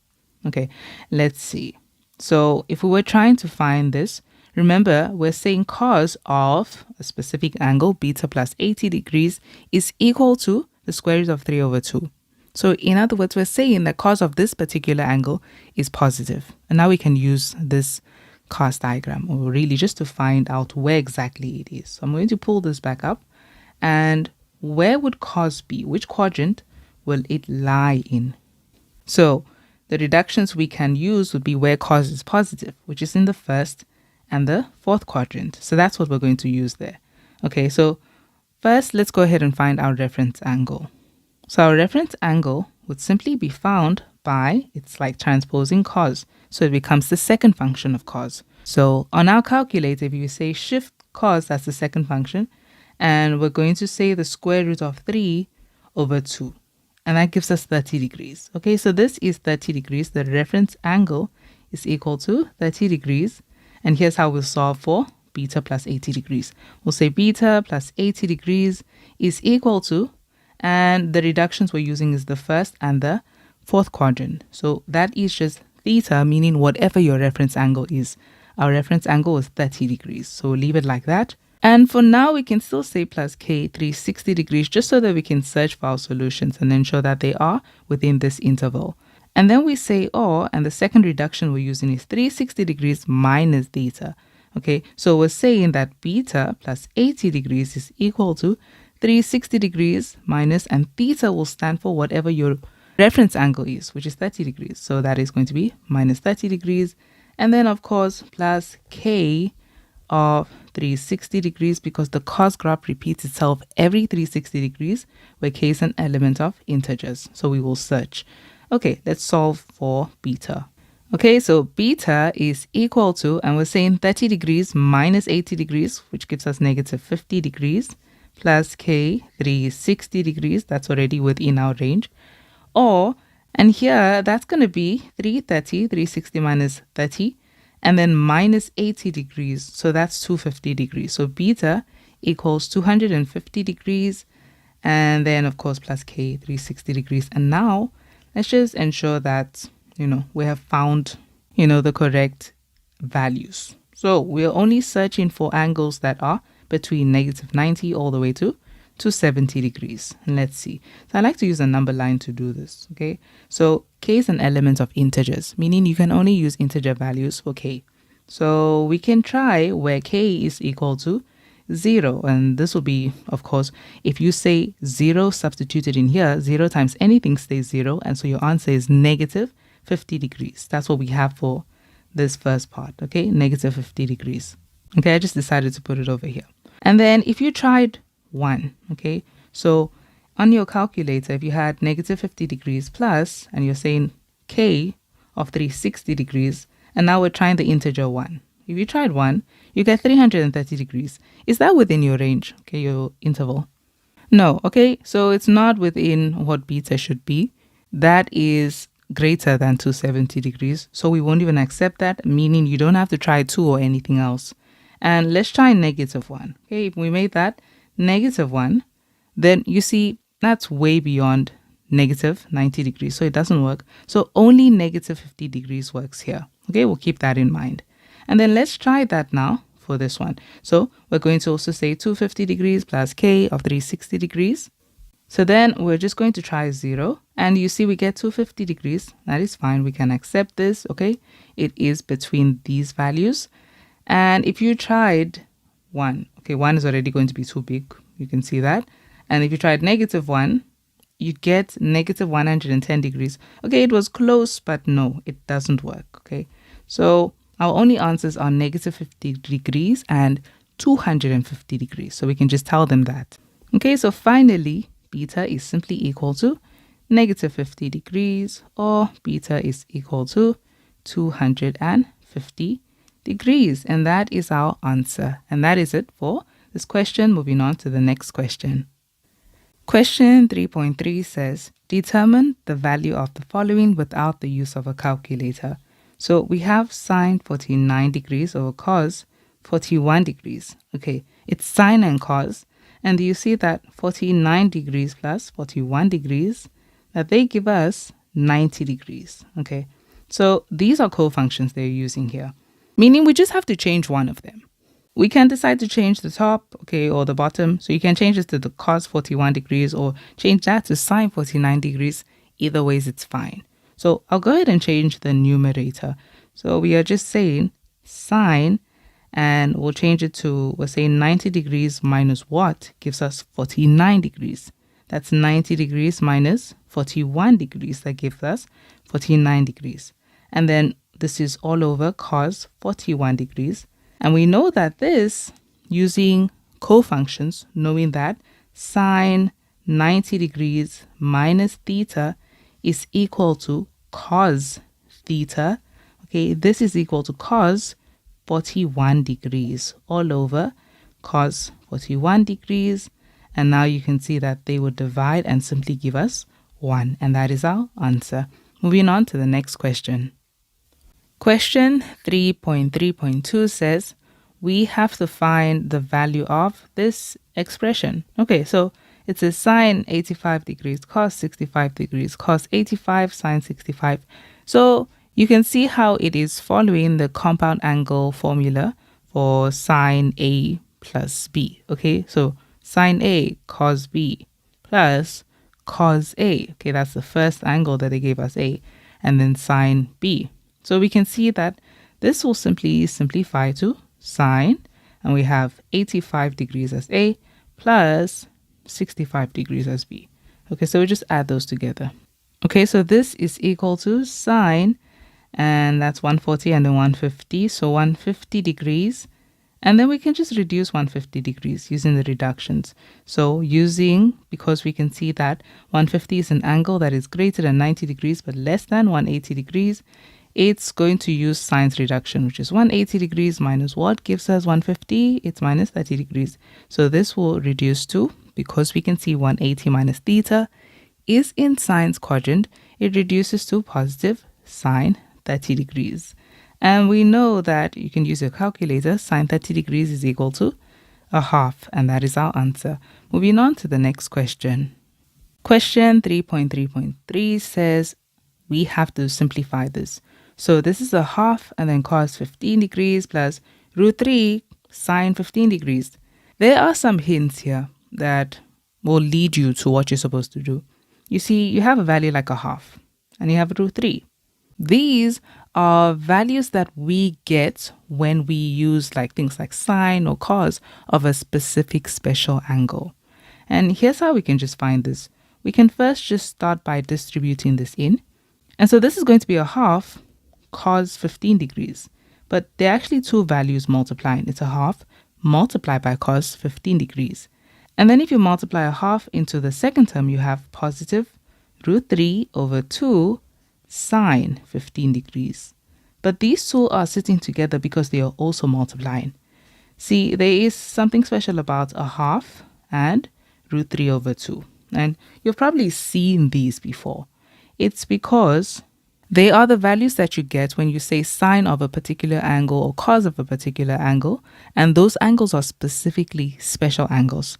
Okay, let's see. So if we were trying to find this, remember, we're saying cos of a specific angle, beta plus 80 degrees, is equal to the square root of 3 over 2. So in other words, we're saying that cos of this particular angle is positive. And now we can use this cos diagram, or really just to find out where exactly it is. So I'm going to pull this back up. And where would cos be? Which quadrant will it lie in? So the reductions we can use would be where cos is positive, which is in the first and the fourth quadrant. So that's what we're going to use there. Okay, so first let's go ahead and find our reference angle. So our reference angle would simply be found by, it's like transposing cos. So it becomes the second function of cos. So on our calculator, if you say shift cos, that's the second function. And we're going to say the square root of 3 over 2. And that gives us 30 degrees. Okay, so this is 30 degrees. The reference angle is equal to 30 degrees. And here's how we'll solve for beta plus 80 degrees. We'll say beta plus 80 degrees is equal to, and the reductions we're using is the first and the fourth quadrant. So that is just theta, meaning whatever your reference angle is. Our reference angle is 30 degrees. So leave it like that. And for now, we can still say plus k 360 degrees just so that we can search for our solutions and ensure that they are within this interval. And then we say or, and the second reduction we're using is 360 degrees minus theta. Okay, so we're saying that beta plus 80 degrees is equal to 360 degrees minus, and theta will stand for whatever your reference angle is, which is 30 degrees. So that is going to be minus 30 degrees. And then, of course, plus k of 360 degrees, because the cos graph repeats itself every 360 degrees, where k is an element of integers. So we will search. Okay, let's solve for beta. Okay, so beta is equal to, and we're saying 30 degrees minus 80 degrees, which gives us negative 50 degrees, plus k 360 degrees, that's already within our range. Or, and here, that's going to be 360 minus 30, and then minus 80 degrees, so that's 250 degrees. So beta equals 250 degrees, and then of course plus k 360 degrees. And now let's just ensure that, we have found, the correct values. So we're only searching for angles that are between negative 90 all the way to 70 degrees. And let's see. So I like to use a number line to do this. Okay. So k is an element of integers, meaning you can only use integer values for k. So we can try where k is equal to 0. And this will be, of course, if you say 0 substituted in here, 0 times anything stays 0. And so your answer is negative 50 degrees. That's what we have for this first part. Okay. Negative 50 degrees. Okay. I just decided to put it over here. And then if you tried 1, okay, so on your calculator, if you had negative 50 degrees plus, and you're saying k of 360 degrees, and now we're trying the integer 1. If you tried 1, you get 330 degrees. Is that within your range, okay, your interval? No, okay, so it's not within what beta should be. That is greater than 270 degrees, so we won't even accept that, meaning you don't have to try 2 or anything else. And let's try negative 1. Okay, if we made that negative 1, then you see that's way beyond negative 90 degrees, so it doesn't work. So only negative 50 degrees works here. Okay, we'll keep that in mind. And then let's try that now for this one. So we're going to also say 250 degrees plus k of 360 degrees. So then we're just going to try 0, and you see we get 250 degrees. That is fine. We can accept this. Okay, it is between these values. And if you tried 1, okay, 1 is already going to be too big. You can see that. And if you tried negative 1, you get negative 110 degrees. Okay, it was close, but no, it doesn't work. Okay, so our only answers are negative 50 degrees and 250 degrees. So we can just tell them that. Okay, so finally, beta is simply equal to negative 50 degrees, or beta is equal to 250 degrees. And that is our answer. And that is it for this question. Moving on to the next question. Question 3.3 says, determine the value of the following without the use of a calculator. So we have sine 49 degrees over cos 41 degrees. Okay, it's sine and cos. And you see that 49 degrees plus 41 degrees, that they give us 90 degrees. Okay, so these are co-functions they're using here, meaning we just have to change one of them. We can decide to change the top, okay, or the bottom. So you can change this to the cos 41 degrees or change that to sine 49 degrees. Either ways, it's fine. So I'll go ahead and change the numerator. So we are just saying sine, and we'll change it to, we're saying 90 degrees minus what gives us 49 degrees. That's 90 degrees minus 41 degrees. That gives us 49 degrees. And then this is all over cos 41 degrees. And we know that this, using co-functions, knowing that sine 90 degrees minus theta is equal to cos theta. Okay, this is equal to cos 41 degrees all over cos 41 degrees. And now you can see that they would divide and simply give us 1. And that is our answer. Moving on to the next question. Question 3.3.2 says, we have to find the value of this expression. Okay, so it says sine 85 degrees cos 65 degrees cos 85 sine 65. So you can see how it is following the compound angle formula for sine A plus B. Okay, so sine A cos B plus cos A. Okay, that's the first angle that they gave us, A, and then sine B. So we can see that this will simply simplify to sine, and we have 85 degrees as A plus 65 degrees as B. Okay, so we just add those together. Okay, so this is equal to sine, and that's 140 and then 150, so 150 degrees. And then we can just reduce 150 degrees using the reductions. So because we can see that 150 is an angle that is greater than 90 degrees but less than 180 degrees, it's going to use sine's reduction, which is 180 degrees minus what gives us 150? It's minus 30 degrees. So this will reduce to, because we can see 180 minus theta is in sine's quadrant, it reduces to positive sine 30 degrees. And we know that you can use your calculator. Sine 30 degrees is equal to a half, and that is our answer. Moving on to the next question. Question 3.3.3 says we have to simplify this. So this is a half and then cos 15 degrees plus root 3 sine 15 degrees. There are some hints here that will lead you to what you're supposed to do. You see, you have a value like a half and you have root 3. These are values that we get when we use things like sine or cos of a specific special angle. And here's how we can just find this. We can first just start by distributing this in. And so this is going to be a half cos 15 degrees. But they're actually two values multiplying. It's a half multiplied by cos 15 degrees. And then if you multiply a half into the second term, you have positive root 3 over 2 sine 15 degrees. But these two are sitting together because they are also multiplying. See, there is something special about a half and root 3 over 2. And you've probably seen these before. It's because they are the values that you get when you say sine of a particular angle or cos of a particular angle. And those angles are specifically special angles.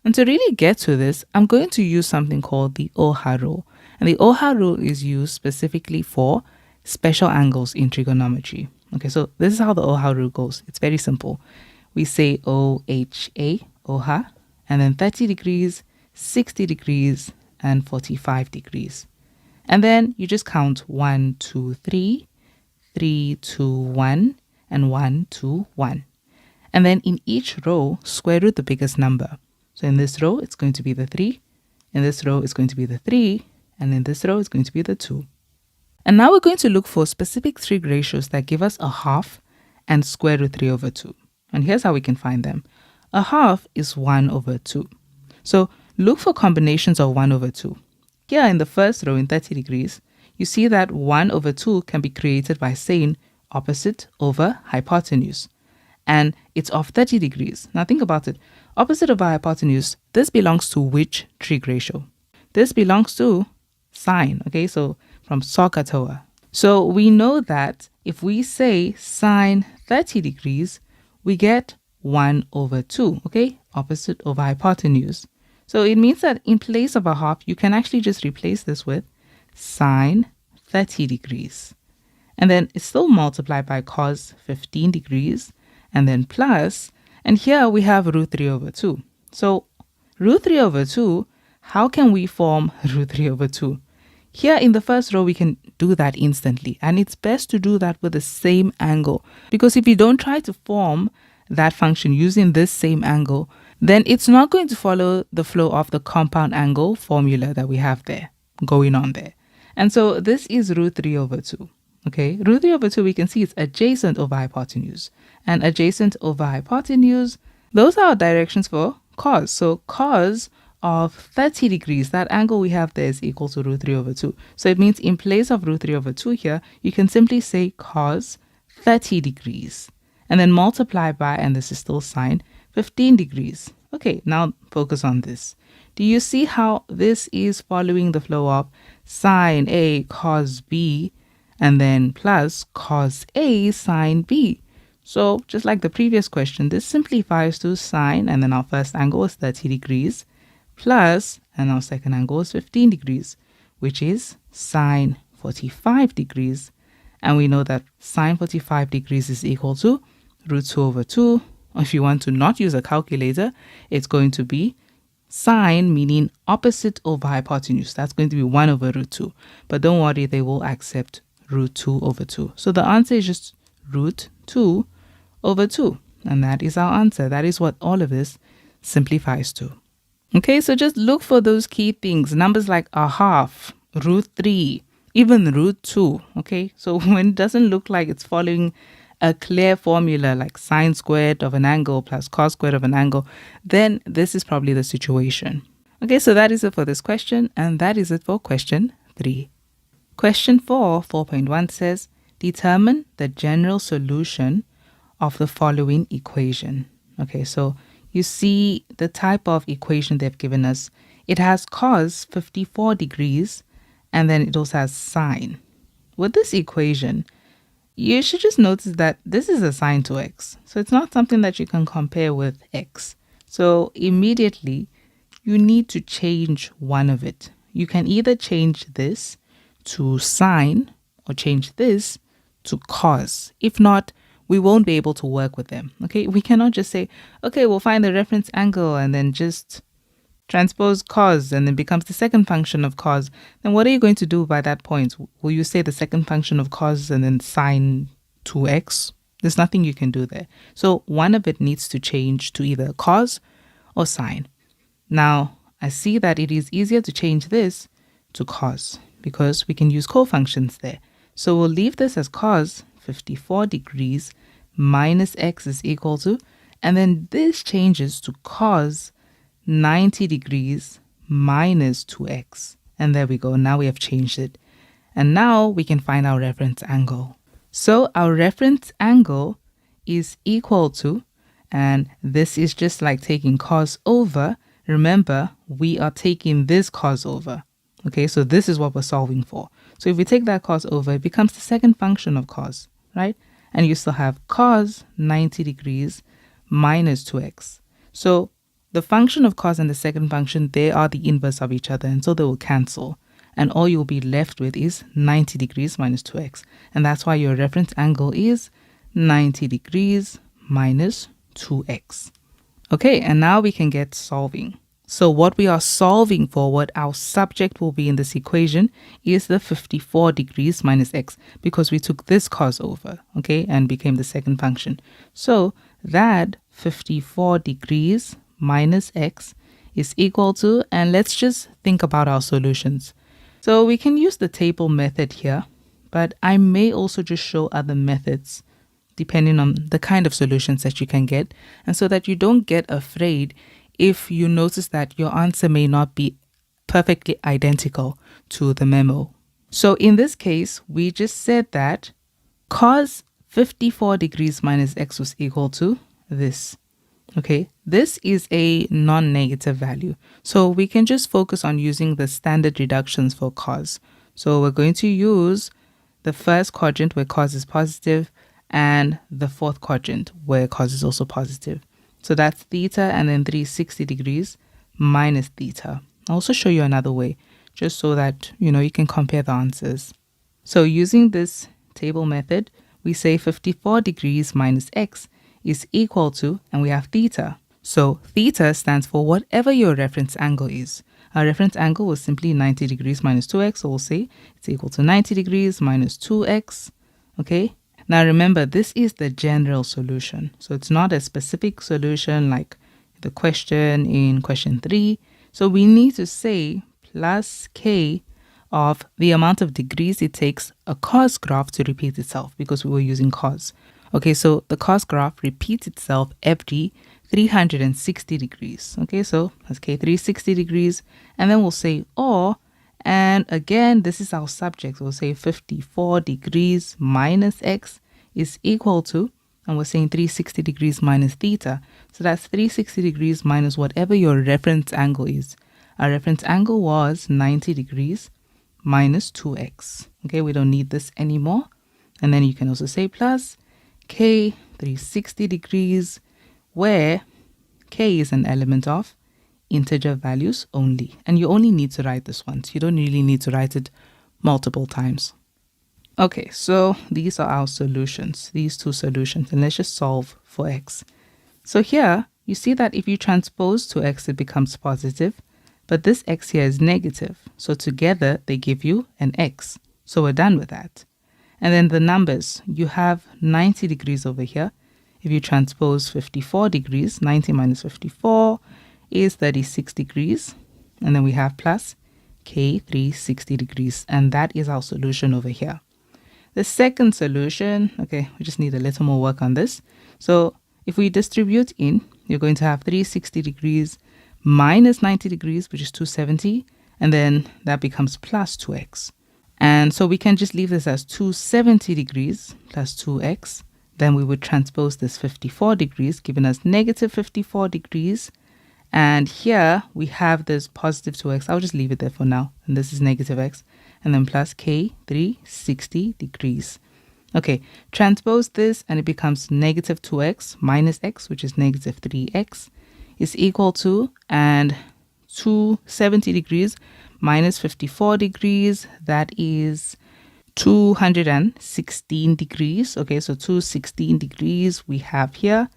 And to really get to this, I'm going to use something called the OHA rule. And the OHA rule is used specifically for special angles in trigonometry. Okay, so this is how the OHA rule goes. It's very simple. We say OHA, OHA, and then 30 degrees, 60 degrees, and 45 degrees. And then you just count 1, 2, 3, 3, 2, 1, and 1, 2, 1. And then in each row, square root the biggest number. So in this row, it's going to be the 3. In this row, it's going to be the 3. And in this row, it's going to be the 2. And now we're going to look for specific trig ratios that give us a half and square root 3 over 2. And here's how we can find them. A half is 1 over 2. So look for combinations of 1 over 2. Here in the first row in 30 degrees, you see that 1 over 2 can be created by saying opposite over hypotenuse. And it's of 30 degrees. Now think about it. Opposite over hypotenuse, this belongs to which trig ratio? This belongs to sine, okay? So from SOHCAHTOA. So we know that if we say sine 30 degrees, we get 1 over 2, okay? Opposite over hypotenuse. So it means that in place of a half, you can actually just replace this with sine 30 degrees. And then it's still multiplied by cos 15 degrees and then plus, and here we have root 3 over 2. So root 3 over 2, how can we form root 3 over 2? Here in the first row, we can do that instantly. And it's best to do that with the same angle. Because if you don't try to form that function using this same angle, then it's not going to follow the flow of the compound angle formula that we have there, going on there. And so this is root 3 over 2. Okay, root 3 over 2, we can see it's adjacent over hypotenuse. And adjacent over hypotenuse, those are our directions for cos. So cos of 30 degrees, that angle we have there is equal to root 3 over 2. So it means in place of root 3 over 2 here, you can simply say cos 30 degrees. And then multiply by, and this is still sine, 15 degrees. Okay, now focus on this. Do you see how this is following the flow of sine A cos B and then plus cos A sine B? So just like the previous question, this simplifies to sine, and then our first angle is 30 degrees, plus, and our second angle is 15 degrees, which is sine 45 degrees. And we know that sine 45 degrees is equal to root 2 over 2. Or if you want to not use a calculator, it's going to be sine, meaning opposite over hypotenuse. That's going to be 1 over root 2. But don't worry, they will accept root 2 over 2. So the answer is just root 2 over 2. And that is our answer. That is what all of this simplifies to. Okay, so just look for those key things. Numbers like a half, root 3, even root 2. Okay, so when it doesn't look like it's following a clear formula like sine squared of an angle plus cos squared of an angle, then this is probably the situation. Okay, so that is it for this question, and that is it for question 3. Question 4, 4.1 says, determine the general solution of the following equation. Okay, so you see the type of equation they've given us. It has cos 54 degrees, and then it also has sine. With this equation, you should just notice that this is a sine to x. So it's not something that you can compare with x. So immediately, you need to change one of it. You can either change this to sine or change this to cos. If not, we won't be able to work with them. Okay, we cannot just say, okay, we'll find the reference angle and then just transpose cos and then becomes the second function of cos. Then what are you going to do by that point? Will you say the second function of cos and then sine 2x? There's nothing you can do there. So one of it needs to change to either cos or sine. Now, I see that it is easier to change this to cos because we can use cofunctions there. So we'll leave this as cos 54 degrees minus x is equal to, and then this changes to cos 90 degrees minus 2x. And there we go. Now we have changed it. And now we can find our reference angle. So our reference angle is equal to, and this is just like taking cos over. Remember, we are taking this cos over. Okay, so this is what we're solving for. So if we take that cos over, it becomes the second function of cos, right? And you still have cos 90 degrees minus 2x. So the function of cos and the second function, they are the inverse of each other, and so they will cancel. And all you'll be left with is 90 degrees minus 2x. And that's why your reference angle is 90 degrees minus 2x. Okay, and now we can get solving. So what we are solving for, what our subject will be in this equation, is the 54 degrees minus x, because we took this cos over, okay, and became the second function. So that 54 degrees minus x is equal to, and let's just think about our solutions. So we can use the table method here, but I may also just show other methods depending on the kind of solutions that you can get, and so that you don't get afraid if you notice that your answer may not be perfectly identical to the memo. So in this case, we just said that cos 54 degrees minus x was equal to this. Okay, this is a non-negative value. So we can just focus on using the standard reductions for cos. So we're going to use the first quadrant where cos is positive and the fourth quadrant where cos is also positive. So that's theta and then 360 degrees minus theta. I'll also show you another way just so that, you can compare the answers. So using this table method, we say 54 degrees minus x is equal to, and we have theta. So theta stands for whatever your reference angle is. Our reference angle was simply 90 degrees minus 2x. So we'll say it's equal to 90 degrees minus 2x. Okay. Now remember, this is the general solution. So it's not a specific solution like the question in question 3. So we need to say plus k of the amount of degrees it takes a cos graph to repeat itself, because we were using cos. Okay, so the cos graph repeats itself every 360 degrees. Okay, so that's k 360 degrees. And then we'll say or, and again, this is our subject. We'll say 54 degrees minus x is equal to, and we're saying 360 degrees minus theta. So that's 360 degrees minus whatever your reference angle is. Our reference angle was 90 degrees minus 2x. Okay, we don't need this anymore. And then you can also say plus k 360 degrees, where k is an element of integer values only. And you only need to write this once. You don't really need to write it multiple times. Okay, so these are our solutions, these two solutions, and let's just solve for x. So here, you see that if you transpose to x, it becomes positive, but this x here is negative. So together, they give you an x. So we're done with that. And then the numbers, you have 90 degrees over here. If you transpose 54 degrees, 90 minus 54 is 36 degrees. And then we have plus k 360 degrees. And that is our solution over here. The second solution, okay, we just need a little more work on this. So if we distribute in, you're going to have 360 degrees minus 90 degrees, which is 270. And then that becomes plus 2x. And so we can just leave this as 270 degrees plus 2x. Then we would transpose this 54 degrees, giving us negative 54 degrees. And here we have this positive 2x. I'll just leave it there for now. And this is negative x. And then plus k 360 degrees. Okay, transpose this and it becomes negative 2x minus x, which is negative 3x, is equal to, and 270 degrees minus 54 degrees, that is 216 degrees. Okay, so 216 degrees we have here.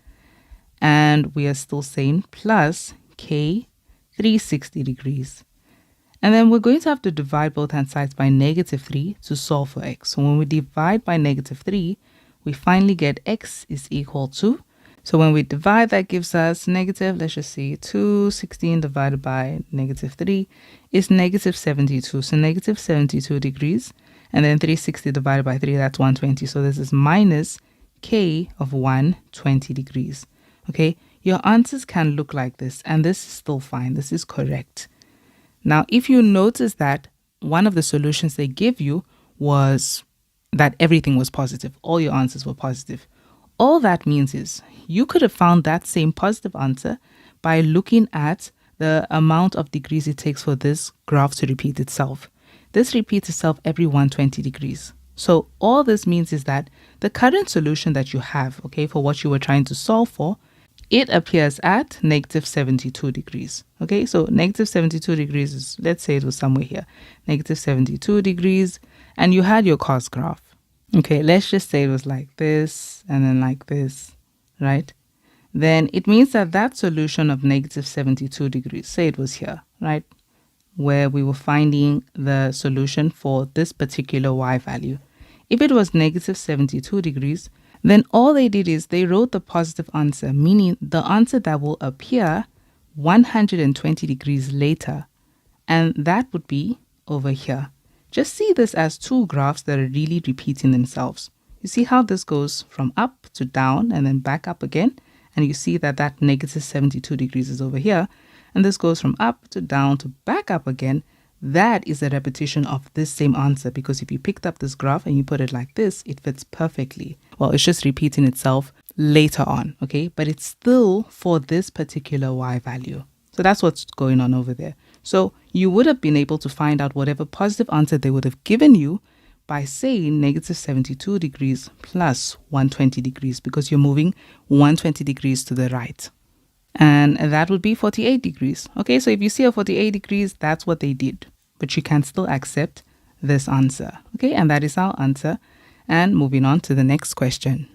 And we are still saying plus k 360 degrees. And then we're going to have to divide both hand sides by negative 3 to solve for x. So when we divide by negative 3, we finally get x is equal to, so when we divide, that gives us negative, let's just see, 216 divided by negative 3 is negative 72. So negative 72 degrees. And then 360 divided by 3, that's 120. So this is minus k of 120 degrees. Okay, your answers can look like this, and this is still fine. This is correct. Now, if you notice that one of the solutions they give you was that everything was positive, all your answers were positive. All that means is you could have found that same positive answer by looking at the amount of degrees it takes for this graph to repeat itself. This repeats itself every 120 degrees. So all this means is that the current solution that you have, okay, for what you were trying to solve for, it appears at negative 72 degrees. Okay, so negative 72 degrees is, let's say it was somewhere here, negative 72 degrees, and you had your cos graph. Okay, let's just say it was like this and then like this, right? Then it means that that solution of negative 72 degrees, say it was here, right? Where we were finding the solution for this particular y value. If it was negative 72 degrees, then all they did is they wrote the positive answer, meaning the answer that will appear 120 degrees later. And that would be over here. Just see this as two graphs that are really repeating themselves. You see how this goes from up to down and then back up again. And you see that that negative 72 degrees is over here. And this goes from up to down to back up again. That is a repetition of this same answer, because if you picked up this graph and you put it like this, it fits perfectly. Well, it's just repeating itself later on, okay? But it's still for this particular y value. So that's what's going on over there. So you would have been able to find out whatever positive answer they would have given you by saying negative 72 degrees plus 120 degrees, because you're moving 120 degrees to the right. And that would be 48 degrees. Okay, so if you see a 48 degrees, that's what they did. But you can still accept this answer. Okay, and that is our answer. And moving on to the next question.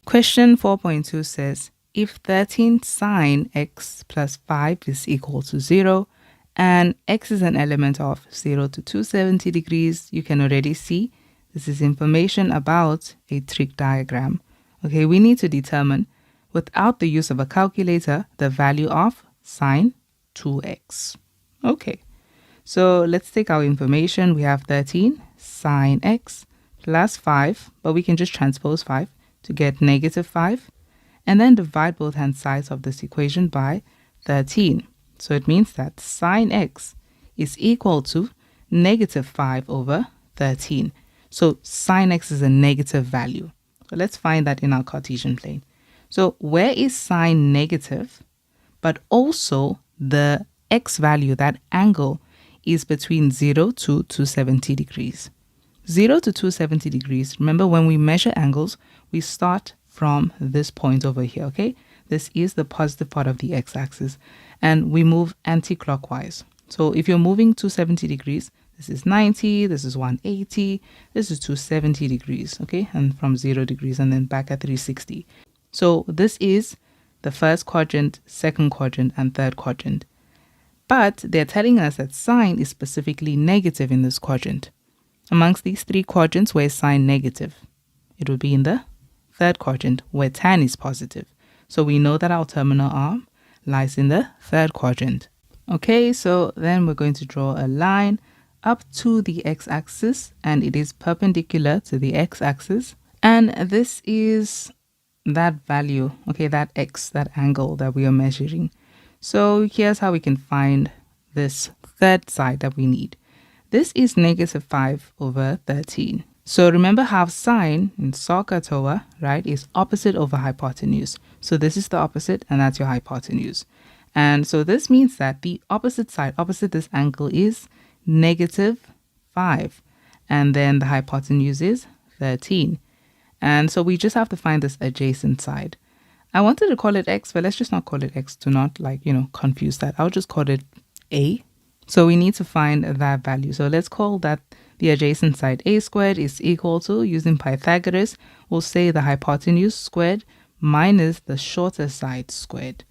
Question 4.2 says, if 13 sine x plus 5 is equal to 0, and x is an element of 0 to 270 degrees, you can already see this is information about a trig diagram. Okay, we need to determine, without the use of a calculator, the value of sine 2x. Okay, so let's take our information. We have 13 sine x plus 5, but we can just transpose 5 to get negative 5, and then divide both hand sides of this equation by 13. So it means that sine x is equal to negative 5 over 13. So sine x is a negative value. So let's find that in our Cartesian plane. So where is sine negative, but also the x value, that angle, is between 0 to 270 degrees. 0 to 270 degrees, remember when we measure angles, we start from this point over here, okay? this is the positive part of the x-axis, and we move anti-clockwise. So if you're moving 270 degrees, this is 90, this is 180, this is 270 degrees, okay? And from 0 degrees and then back at 360. So this is the first quadrant, second quadrant, and third quadrant. But they're telling us that sine is specifically negative in this quadrant. Amongst these three quadrants, where is sine negative? It would be in the third quadrant, where tan is positive. So we know that our terminal arm lies in the third quadrant. Okay, so then we're going to draw a line up to the x-axis, and it is perpendicular to the x-axis. And this is that value, okay, that x, that angle that we are measuring. So here's how we can find this third side that we need. This is -5/13. So remember how sine in SOHCAHTOA, right, is opposite over hypotenuse. So this is the opposite, and that's your hypotenuse. And so this means that the opposite side, opposite this angle, is -5. And then the hypotenuse is 13. And so we just have to find this adjacent side. I wanted to call it x, but let's just not call it x to not confuse that. I'll just call it a. So we need to find that value. So let's call that the adjacent side. A squared is equal to, using Pythagoras, we'll say the hypotenuse squared minus the shorter side squared.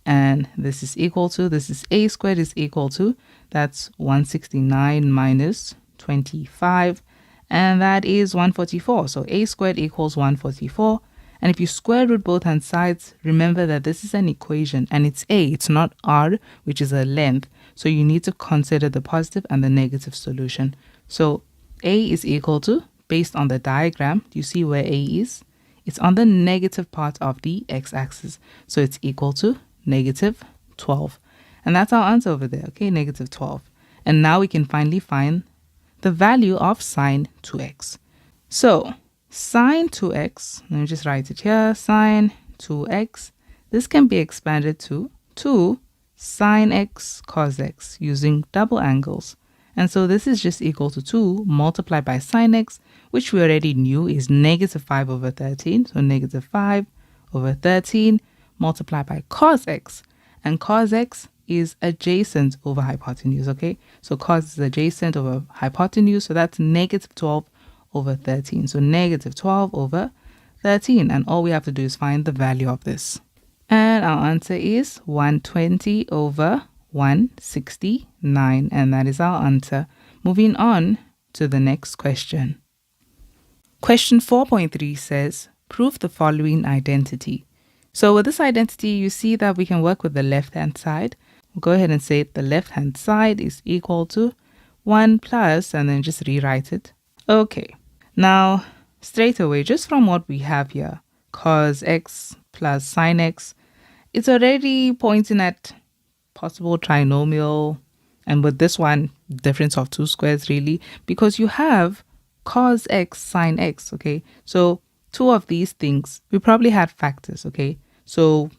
And this is equal to, this is a squared is equal to, that's 169 minus 25. And that is 144. So a squared equals 144. And if you square root both hand sides, remember that this is an equation and it's a, it's not r, which is a length. So you need to consider the positive and the negative solution. So a is equal to, based on the diagram, do you see where a is? It's on the negative part of the x-axis. So it's equal to -12. And that's our answer over there, okay, -12. And now we can finally find the value of sine 2x. So sine 2x, let me just write it here, sine 2x, this can be expanded to 2 sine x cos x using double angles. And so this is just equal to 2 multiplied by sine x, which we already knew is -5/13. So -5/13 multiplied by cos x. And cos x is adjacent over hypotenuse, okay? So cos is adjacent over hypotenuse, so that's -12/13. So -12/13. And all we have to do is find the value of this. And our answer is 120/169. And that is our answer. Moving on to the next question. Question 4.3 says, prove the following identity. So with this identity, you see that we can work with the left-hand side. We'll go ahead and say the left-hand side is equal to 1 plus, and then just rewrite it. Okay. Now, straight away, just from what we have here, cos x plus sine x, it's already pointing at possible trinomial. And with this one, difference of two squares really, because you have cos x, sine x, okay? So two of these things, we probably had factors, okay? So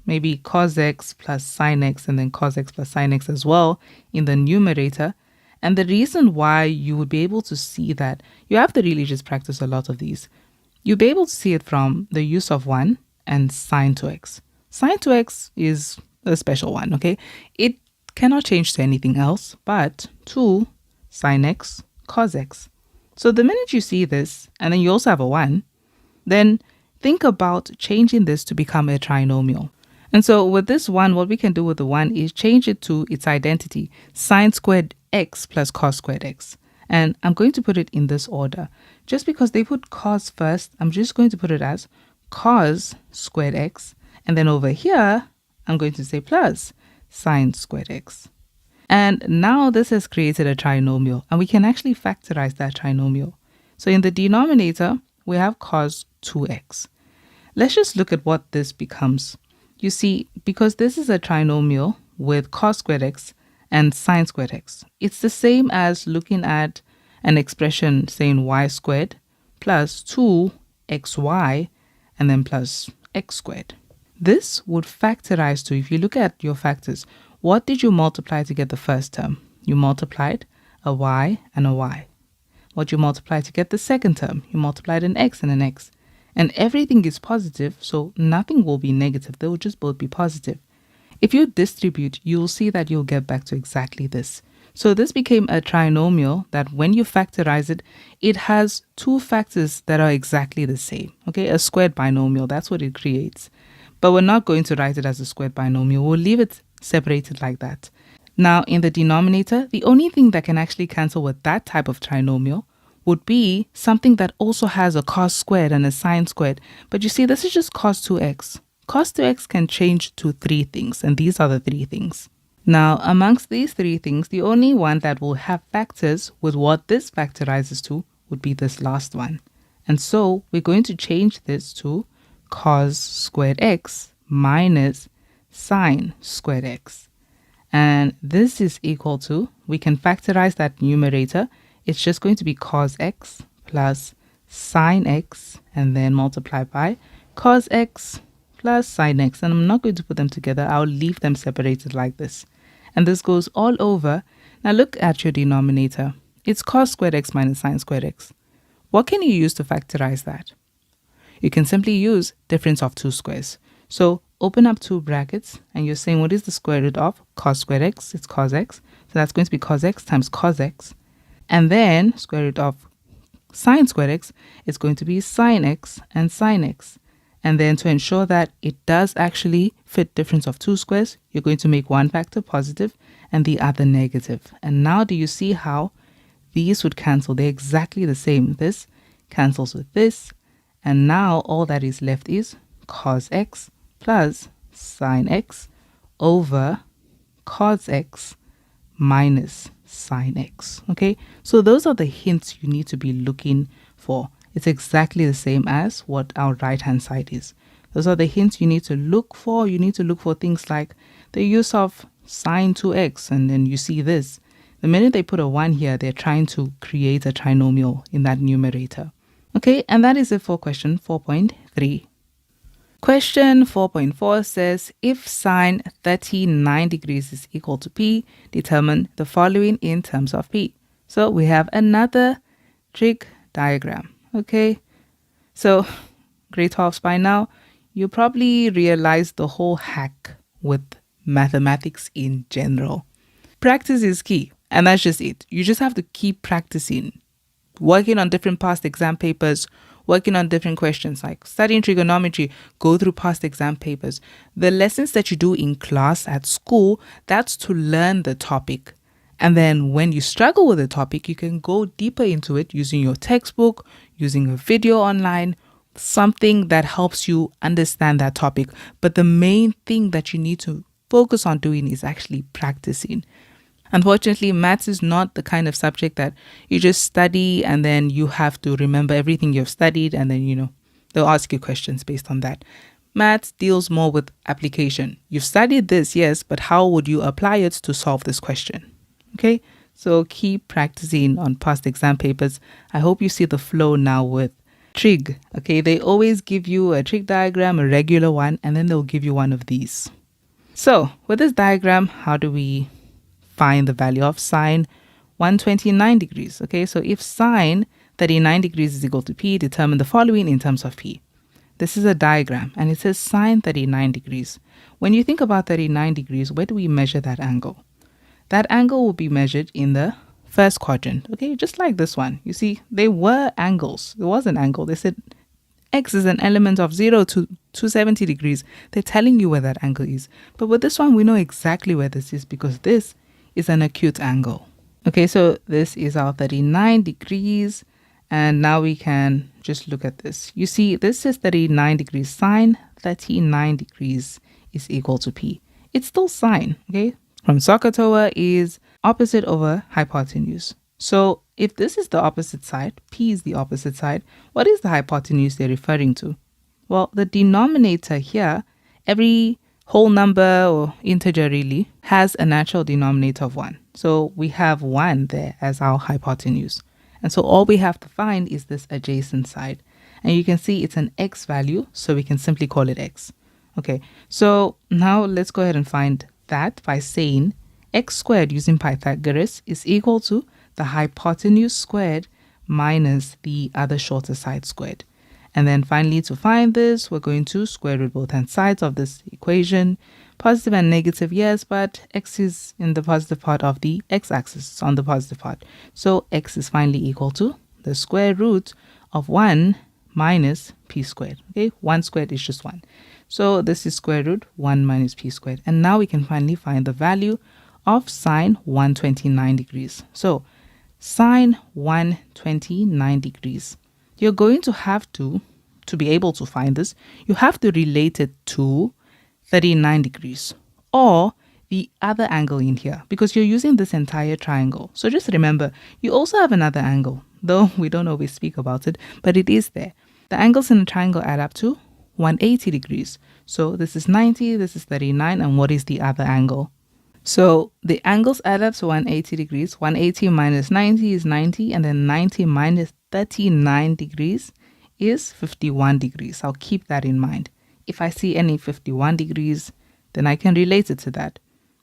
maybe cos x plus sine x and then cos x plus sine x as well in the numerator. And the reason why you would be able to see that, you have to really just practice a lot of these. You'll be able to see it from the use of 1 and sine 2x. Sine 2x is a special one, okay? It cannot change to anything else but 2 sine x cos x. So the minute you see this, and then you also have a 1, then think about changing this to become a trinomial. And so with this 1, what we can do with the 1 is change it to its identity, sine squared x plus cos squared x. And I'm going to put it in this order. Just because they put cos first, I'm just going to put it as cos squared x. And then over here, I'm going to say plus sine squared x. And now this has created a trinomial, and we can actually factorize that trinomial. So in the denominator, we have cos 2x. Let's just look at what this becomes. You see, because this is a trinomial with cos squared x and sine squared x, it's the same as looking at an expression saying y squared plus 2xy and then plus x squared. This would factorize to, if you look at your factors, what did you multiply to get the first term? You multiplied a y and a y. What you multiply to get the second term? You multiplied an x and an x. And everything is positive, so nothing will be negative. They will just both be positive. If you distribute, you'll see that you'll get back to exactly this. So this became a trinomial that when you factorize it, it has two factors that are exactly the same. Okay, a squared binomial, that's what it creates. But we're not going to write it as a squared binomial. We'll leave it separated like that. Now, in the denominator, the only thing that can actually cancel with that type of trinomial would be something that also has a cos squared and a sine squared. But you see, this is just cos 2x. Cos 2x can change to three things, and these are the three things. Now, amongst these three things, the only one that will have factors with what this factorizes to would be this last one. And so we're going to change this to cos squared x minus sine squared x. And this is equal to, we can factorize that numerator. It's just going to be cos x plus sine x and then multiply by cos x plus sine x. And I'm not going to put them together. I'll leave them separated like this. And this goes all over. Now look at your denominator. It's cos squared x minus sine squared x. What can you use to factorize that? You can simply use difference of two squares. So open up two brackets and you're saying what is the square root of cos squared x? It's cos x. So that's going to be cos x times cos x. And then square root of sine squared x is going to be sine x and sine x. And then to ensure that it does actually fit difference of two squares, you're going to make one factor positive and the other negative. And now do you see how these would cancel? They're exactly the same. This cancels with this. And now all that is left is cos x plus sine x over cos x minus sine x. Okay, so those are the hints you need to be looking for. It's exactly the same as what our right hand side is. Those are the hints you need to look for. You need to look for things like the use of sine 2x, and then you see this. The minute they put a 1 here, they're trying to create a trinomial in that numerator. Okay, and that is it for question 4.3. Question 4.4 says, if sine 39 degrees is equal to p, determine the following in terms of p. So we have another trig diagram. Okay, so grade 12s by now, you probably realize the whole hack with mathematics in general. Practice is key, and that's just it. You just have to keep practicing, working on different past exam papers, working on different questions, like studying trigonometry, go through past exam papers. The lessons that you do in class at school, that's to learn the topic. And then when you struggle with the topic, you can go deeper into it using your textbook, using a video online, something that helps you understand that topic. But the main thing that you need to focus on doing is actually practicing. Unfortunately, maths is not the kind of subject that you just study and then you have to remember everything you've studied and then, they'll ask you questions based on that. Maths deals more with application. You've studied this, yes, but how would you apply it to solve this question? Okay, so keep practicing on past exam papers. I hope you see the flow now with trig. Okay, they always give you a trig diagram, a regular one, and then they'll give you one of these. So with this diagram, how do we find the value of sine 129 degrees? Okay, so if sine 39 degrees is equal to p, determine the following in terms of p. This is a diagram and it says sine 39 degrees. When you think about 39 degrees, where do we measure that angle? That angle will be measured in the first quadrant. Okay, just like this one. You see, they were angles. It was an angle. They said x is an element of 0 to 270 degrees. They're telling you where that angle is. But with this one, we know exactly where this is because this is an acute angle. Okay, so this is our 39 degrees. And now we can just look at this. You see, this is 39 degrees. Sine 39 degrees is equal to p. It's still sine, okay? From SOHCAHTOA is opposite over hypotenuse. So if this is the opposite side, p is the opposite side, what is the hypotenuse they're referring to? Well, the denominator here, every whole number or integer really, has a natural denominator of 1. So we have 1 there as our hypotenuse. And so all we have to find is this adjacent side. And you can see it's an x value, so we can simply call it x. Okay, so now let's go ahead and find that by saying x squared using Pythagoras is equal to the hypotenuse squared minus the other shorter side squared. And then finally, to find this, we're going to square root both hand sides of this equation. Positive and negative, yes, but x is in the positive part of the x-axis. It's on the positive part. So x is finally equal to the square root of 1 minus p squared. Okay, 1 squared is just 1. So this is square root 1 minus p squared. And now we can finally find the value of sine 129 degrees. So sine 129 degrees. You're going to have to be able to find this, you have to relate it to 39 degrees or the other angle in here because you're using this entire triangle. So just remember, you also have another angle, though we don't always speak about it, but it is there. The angles in a triangle add up to 180 degrees. So this is 90, this is 39, and what is the other angle? So the angles add up to 180 degrees. 180 minus 90 is 90, and then 90 minus 39 degrees is 51 degrees. I'll keep that in mind. If I see any 51 degrees, then I can relate it to that.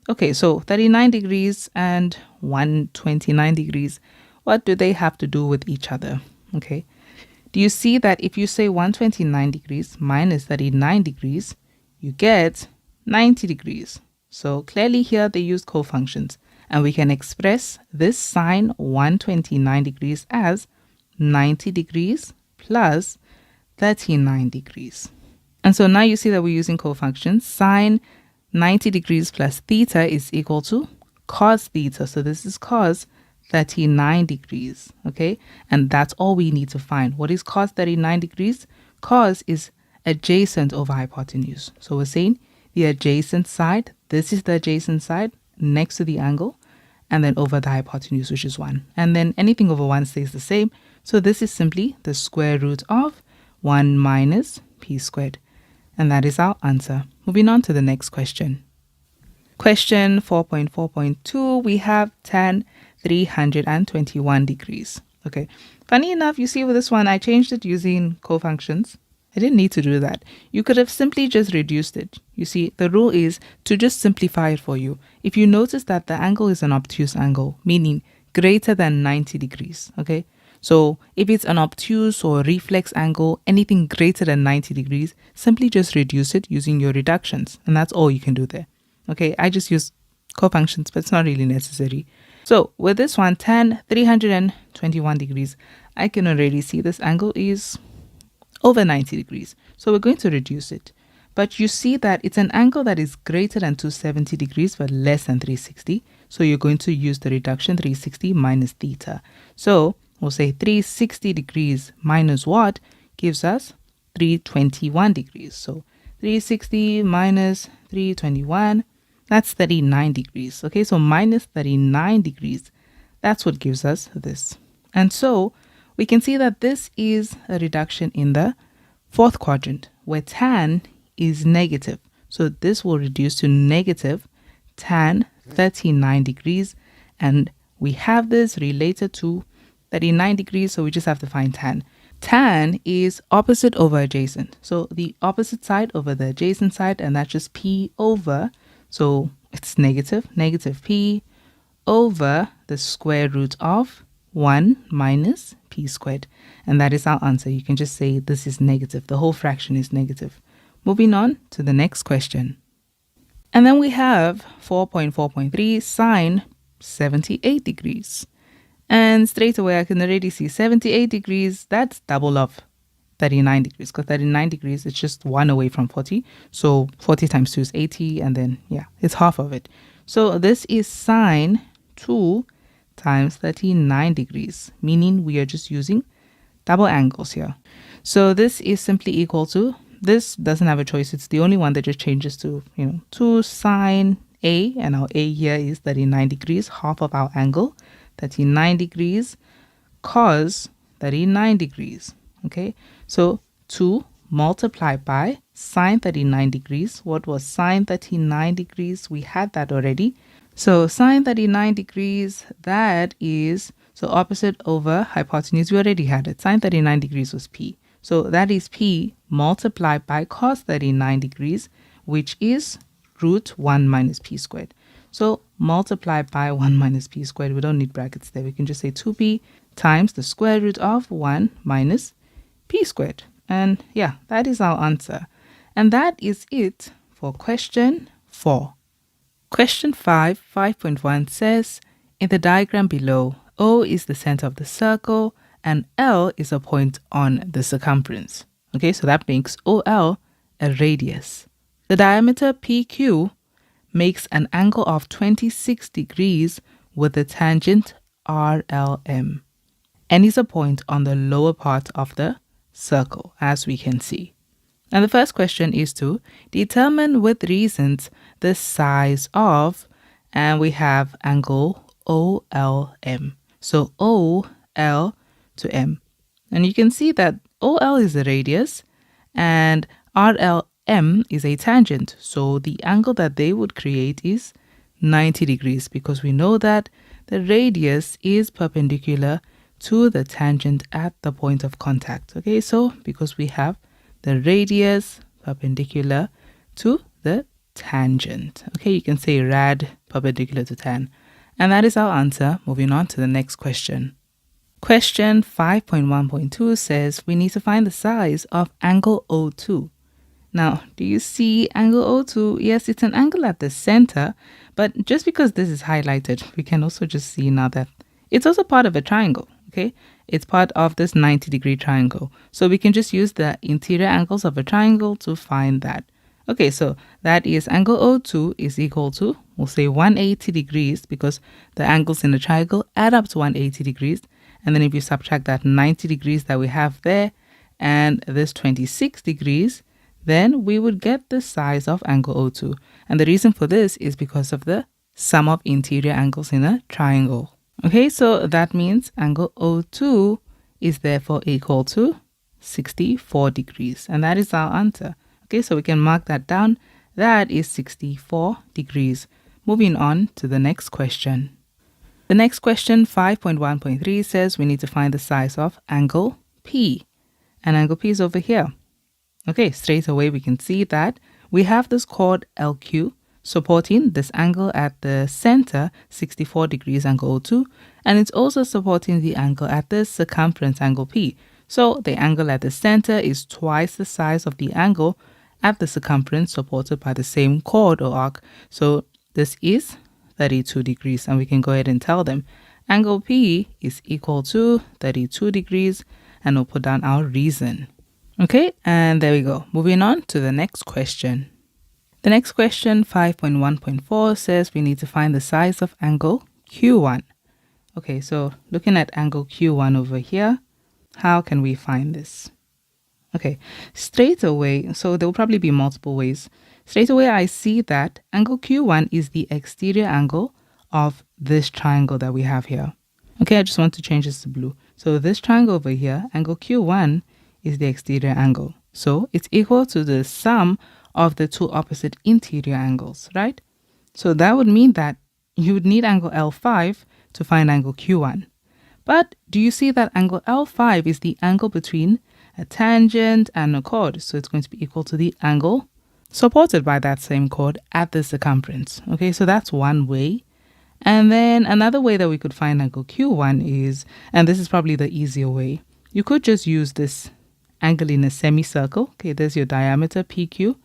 Okay, so 39 degrees and 129 degrees, what do they have to do with each other? Okay, do you see that if you say 129 degrees minus 39 degrees, you get 90 degrees. So clearly here they use cofunctions, and we can express this sine 129 degrees as 90 degrees plus 39 degrees. And so now you see that we're using cofunctions. Sine 90 degrees plus theta is equal to cos theta. So this is cos 39 degrees, okay? And that's all we need to find. What is cos 39 degrees? Cos is adjacent over hypotenuse. So we're saying the adjacent side, this is the adjacent side next to the angle, and then over the hypotenuse, which is 1. And then anything over 1 stays the same. So this is simply the square root of 1 minus p squared. And that is our answer. Moving on to the next question. Question 4.4.2, we have tan 321 degrees. Okay, funny enough, you see with this one, I changed it using cofunctions. I didn't need to do that. You could have simply just reduced it. You see, the rule is to just simplify it for you. If you notice that the angle is an obtuse angle, meaning greater than 90 degrees, okay? So if it's an obtuse or reflex angle, anything greater than 90 degrees, simply just reduce it using your reductions. And that's all you can do there. Okay, I just use cofunctions, but it's not really necessary. So with this one, tan 321 degrees, I can already see this angle is over 90 degrees. So we're going to reduce it. But you see that it's an angle that is greater than 270 degrees, but less than 360. So you're going to use the reduction 360 minus theta. So we'll say 360 degrees minus what gives us 321 degrees. So 360 minus 321, that's 39 degrees. Okay, so minus 39 degrees, that's what gives us this. And so we can see that this is a reduction in the fourth quadrant where tan is negative. So this will reduce to negative tan 39 degrees. And we have this related to 39 degrees, so we just have to find tan. Tan is opposite over adjacent. So the opposite side over the adjacent side, and that's just p over, so it's negative p over the square root of 1 minus p squared. And that is our answer. You can just say this is negative. The whole fraction is negative. Moving on to the next question. And then we have 4.4.3 sine 78 degrees. And straight away I can already see 78 degrees, that's double of 39 degrees. Because 39 degrees, it's just 1 away from 40. So 40 times 2 is 80, and then, yeah, it's half of it. So this is sine 2 times 39 degrees, meaning we are just using double angles here. So this is simply equal to, this doesn't have a choice. It's the only one that just changes to, 2 sine A, and our A here is 39 degrees, half of our angle, 39 degrees, cos 39 degrees. Okay, so 2 multiplied by sine 39 degrees. What was sine 39 degrees? We had that already. So sine 39 degrees, that is, so opposite over hypotenuse, we already had it. Sine 39 degrees was p. So that is p multiplied by cos 39 degrees, which is root 1 minus p squared. So multiply by 1 minus p squared. We don't need brackets there. We can just say 2p times the square root of 1 minus p squared. And yeah, that is our answer. And that is it for question 4. Question 5, 5.1 says, in the diagram below, O is the center of the circle and L is a point on the circumference. Okay, so that makes OL a radius. The diameter PQ makes an angle of 26 degrees with the tangent RLM and is a point on the lower part of the circle, as we can see. And the first question is to determine with reasons the size of, and we have angle OLM. So OL to M. And you can see that OL is the radius and RLM is a tangent. So the angle that they would create is 90 degrees because we know that the radius is perpendicular to the tangent at the point of contact. Okay, so because we have the radius perpendicular to the tangent. Okay, you can say rad perpendicular to tan. And that is our answer. Moving on to the next question. Question 5.1.2 says we need to find the size of angle O2. Now, do you see angle O2? Yes, it's an angle at the center, but just because this is highlighted, we can also just see now that it's also part of a triangle, okay? It's part of this 90-degree triangle. So we can just use the interior angles of a triangle to find that. Okay, so that is angle O2 is equal to, we'll say 180 degrees because the angles in the triangle add up to 180 degrees. And then if you subtract that 90 degrees that we have there and this 26 degrees, then we would get the size of angle O2. And the reason for this is because of the sum of interior angles in a triangle. Okay, so that means angle O2 is therefore equal to 64 degrees. And that is our answer. Okay, so we can mark that down. That is 64 degrees. Moving on to the next question. The next question, 5.1.3, says we need to find the size of angle P. And angle P is over here. Okay, straight away we can see that we have this chord LQ supporting this angle at the center, 64 degrees angle O2, and it's also supporting the angle at the circumference angle P. So the angle at the center is twice the size of the angle at the circumference supported by the same chord or arc. So this is 32 degrees, and we can go ahead and tell them angle P is equal to 32 degrees, and we'll put down our reason. Okay, and there we go. Moving on to the next question. The next question, 5.1.4, says we need to find the size of angle Q1. Okay, so looking at angle Q1 over here, how can we find this? Okay, straight away, so there will probably be multiple ways. Straight away, I see that angle Q1 is the exterior angle of this triangle that we have here. Okay, I just want to change this to blue. So this triangle over here, angle Q1 is the exterior angle. So it's equal to the sum of the two opposite interior angles, right? So that would mean that you would need angle L5 to find angle Q1. But do you see that angle L5 is the angle between a tangent and a chord? So it's going to be equal to the angle supported by that same chord at the circumference. Okay, so that's one way. And then another way that we could find angle Q1 is, and this is probably the easier way, you could just use this angle in a semicircle. Okay, there's your diameter PQ.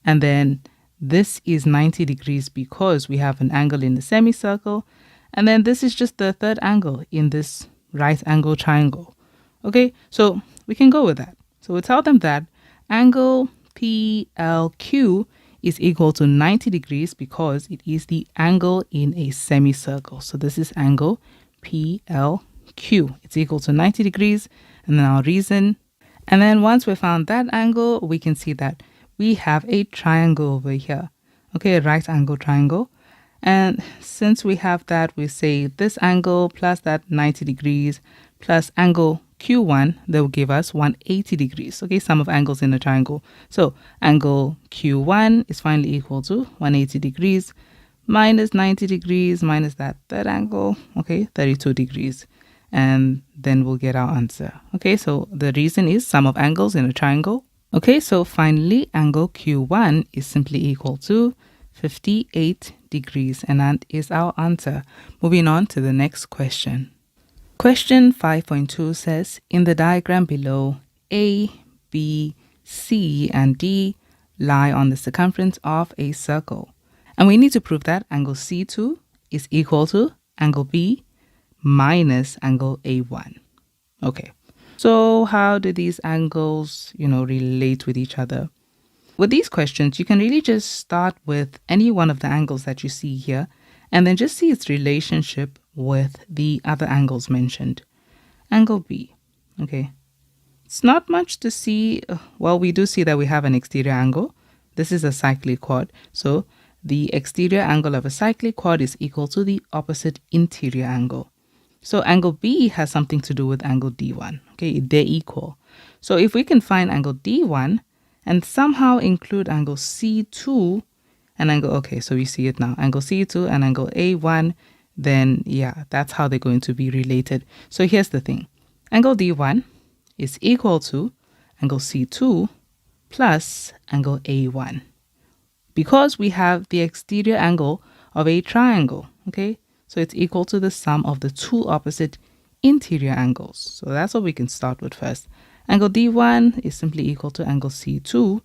And then this is 90 degrees because we have an angle in the semicircle. And then this is just the third angle in this right angle triangle. Okay, so we can go with that. So we'll tell them that angle PLQ is equal to 90 degrees because it is the angle in a semicircle. So this is angle PLQ. It's equal to 90 degrees. And then our reason. And then once we found that angle, we can see that we have a triangle over here. Okay, a right angle triangle. And since we have that, we say this angle plus that 90 degrees plus angle Q1, that will give us 180 degrees. Okay, sum of angles in a triangle. So angle Q1 is finally equal to 180 degrees minus 90 degrees minus that third angle. Okay, 32 degrees. And then we'll get our answer. Okay, so the reason is sum of angles in a triangle. Okay, so finally angle Q1 is simply equal to 58 degrees, and that is our answer. Moving on to the next question. Question 5.2 says, in the diagram below, A, B, C, and D lie on the circumference of a circle. And we need to prove that angle C2 is equal to angle B minus angle A1. Okay, so how do these angles, relate with each other? With these questions, you can really just start with any one of the angles that you see here and then just see its relationship with the other angles mentioned. Angle B, okay. It's not much to see. Well, we do see that we have an exterior angle. This is a cyclic chord. So the exterior angle of a cyclic chord is equal to the opposite interior angle. So angle B has something to do with angle D1. Okay, they're equal. So if we can find angle D1 and somehow include angle C2 and angle, okay, so we see it now, angle C2 and angle A1, then yeah, that's how they're going to be related. So here's the thing. Angle D1 is equal to angle C2 plus angle A1 because we have the exterior angle of a triangle, okay? So it's equal to the sum of the two opposite interior angles. So that's what we can start with first. Angle D1 is simply equal to angle C2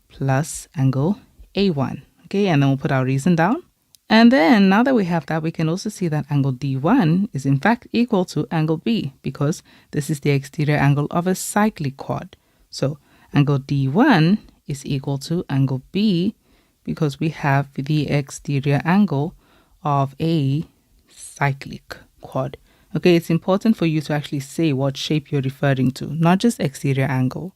plus angle A1, okay? And then we'll put our reason down. And then now that we have that, we can also see that angle D1 is in fact equal to angle B because this is the exterior angle of a cyclic chord. So angle D1 is equal to angle B because we have the exterior angle of a cyclic chord. Okay, it's important for you to actually say what shape you're referring to, not just exterior angle.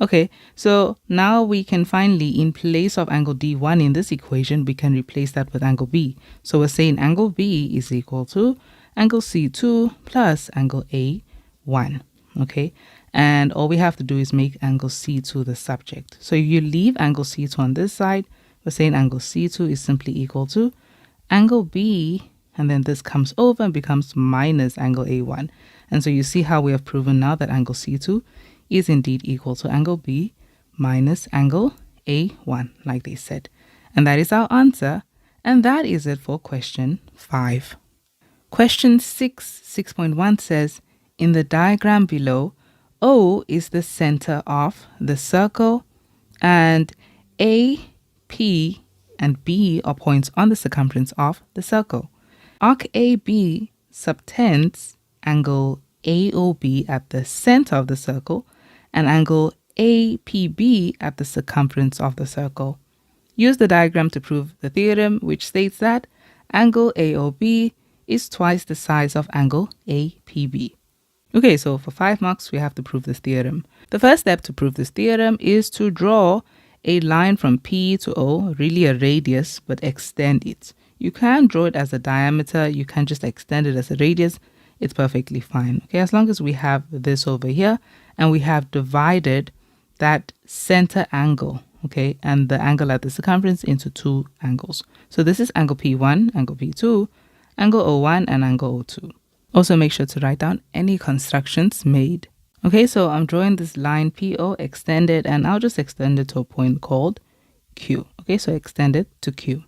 Okay, so now we can finally, in place of angle D1 in this equation, we can replace that with angle B. So we're saying angle B is equal to angle C2 plus angle A1. Okay, and all we have to do is make angle C2 the subject. So if you leave angle C2 on this side, we're saying angle C2 is simply equal to angle B, and then this comes over and becomes minus angle A1. And so you see how we have proven now that angle C2 is indeed equal to angle B minus angle A1, like they said. And that is our answer. And that is it for question 5. Question 6.1 says, in the diagram below, O is the center of the circle and A, P, and B are points on the circumference of the circle. Arc AB subtends angle AOB at the center of the circle and angle APB at the circumference of the circle. Use the diagram to prove the theorem, which states that angle AOB is twice the size of angle APB. Okay, so for 5 marks, we have to prove this theorem. The first step to prove this theorem is to draw a line from P to O, really a radius, but extend it. You can draw it as a diameter, you can just extend it as a radius, it's perfectly fine. Okay, as long as we have this over here and we have divided that center angle, okay, and the angle at the circumference into 2 angles. So this is angle P1, angle P2, angle O1, and angle O2. Also make sure to write down any constructions made. Okay, so I'm drawing this line PO extended, and I'll just extend it to a point called Q. Okay, so extend it to Q.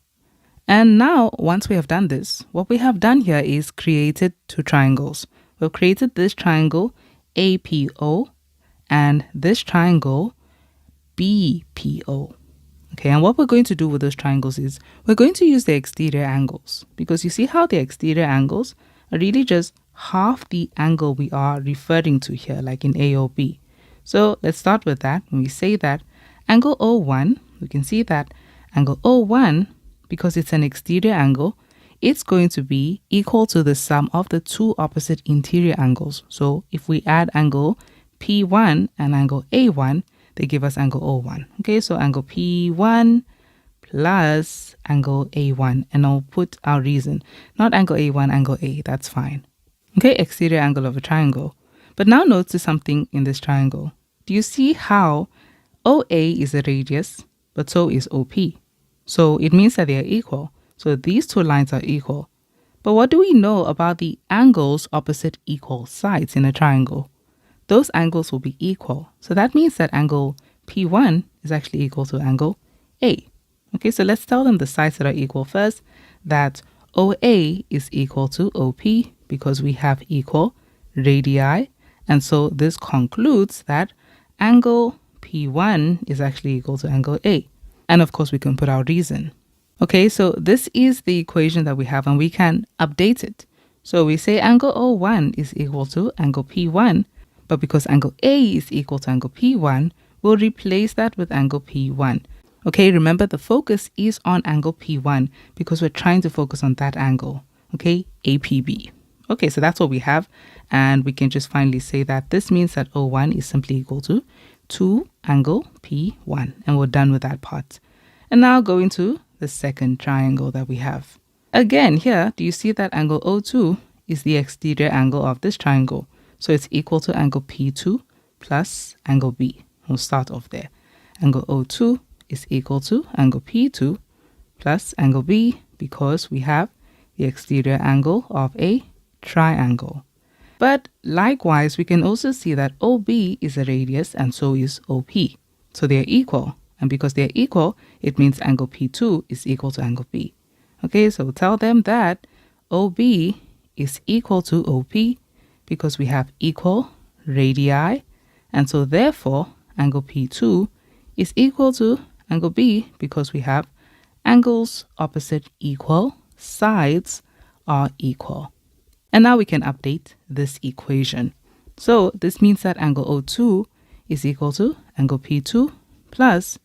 And now, once we have done this, what we have done here is created 2 triangles. We've created this triangle APO and this triangle BPO. Okay, and what we're going to do with those triangles is we're going to use the exterior angles, because you see how the exterior angles are really just half the angle we are referring to here, like in AOB. So let's start with that. When we say that angle O1, we can see that angle O1, because it's an exterior angle, it's going to be equal to the sum of the 2 opposite interior angles. So if we add angle P1 and angle A1, they give us angle O1. Okay, so angle P1 plus angle A1, and I'll put our reason, not angle A1, angle A, that's fine. Okay, exterior angle of a triangle. But now notice something in this triangle. Do you see how OA is a radius, but so is OP? So it means that they are equal. So these 2 lines are equal. But what do we know about the angles opposite equal sides in a triangle? Those angles will be equal. So that means that angle P1 is actually equal to angle A. Okay, so let's tell them the sides that are equal first, that OA is equal to OP because we have equal radii. And so this concludes that angle P1 is actually equal to angle A. And of course, we can put our reason. Okay, so this is the equation that we have, and we can update it. So we say angle O1 is equal to angle P1, but because angle A is equal to angle P1, we'll replace that with angle P1. Okay, remember the focus is on angle P1 because we're trying to focus on that angle. Okay, APB. Okay, so that's what we have, and we can just finally say that this means that O1 is simply equal to 2 angle P1, and we're done with that part. And now go into the second triangle that we have. Again, here, do you see that angle O2 is the exterior angle of this triangle? So it's equal to angle P2 plus angle B. We'll start off there. Angle O2 is equal to angle P2 plus angle B because we have the exterior angle of a triangle. But likewise, we can also see that OB is a radius and so is OP. So they're equal. And because they're equal, it means angle P2 is equal to angle B. Okay, so tell them that OB is equal to OP because we have equal radii. And so therefore, angle P2 is equal to angle B because we have angles opposite equal, sides are equal. And now we can update this equation. So this means that angle O2 is equal to angle P2 plus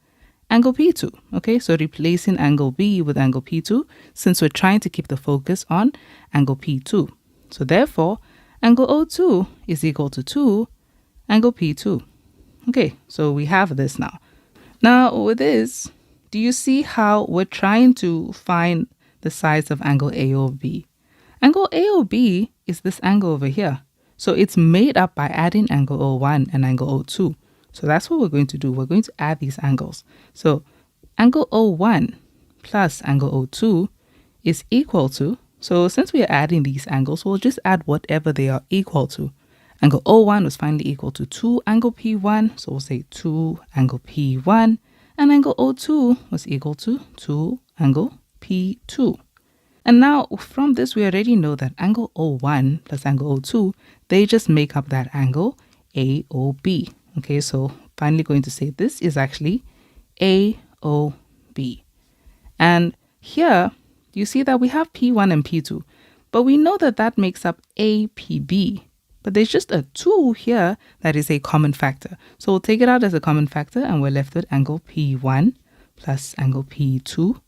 angle P2. Okay, so replacing angle B with angle P2 since we're trying to keep the focus on angle P2. So therefore, angle O2 is equal to 2 angle P2. Okay, so we have this now. Now with this, do you see how we're trying to find the sides of angle AOB? Angle AOB is this angle over here. So it's made up by adding angle O1 and angle O2. So that's what we're going to do. We're going to add these angles. So angle O1 plus angle O2 is equal to, so since we are adding these angles, we'll just add whatever they are equal to. Angle O1 was finally equal to 2 angle P1. So we'll say 2 angle P1. And angle O2 was equal to 2 angle P2. And now from this, we already know that angle O1 plus angle O2, they just make up that angle AOB. Okay, so finally going to say this is actually AOB. And here, you see that we have P1 and P2, but we know that that makes up APB. But there's just a 2 here that is a common factor. So we'll take it out as a common factor and we're left with angle P1 plus angle P2.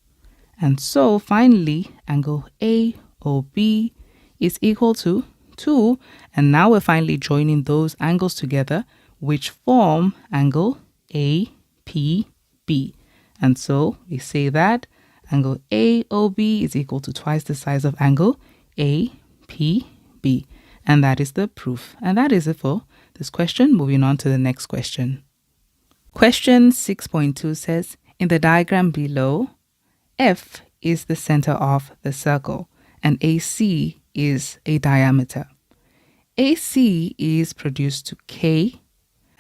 And so finally, angle AOB is equal to 2. And now we're finally joining those angles together, which form angle APB. And so we say that angle AOB is equal to twice the size of angle APB. And that is the proof. And that is it for this question. Moving on to the next question. Question 6.2 says, in the diagram below, F is the center of the circle and AC is a diameter. AC is produced to K,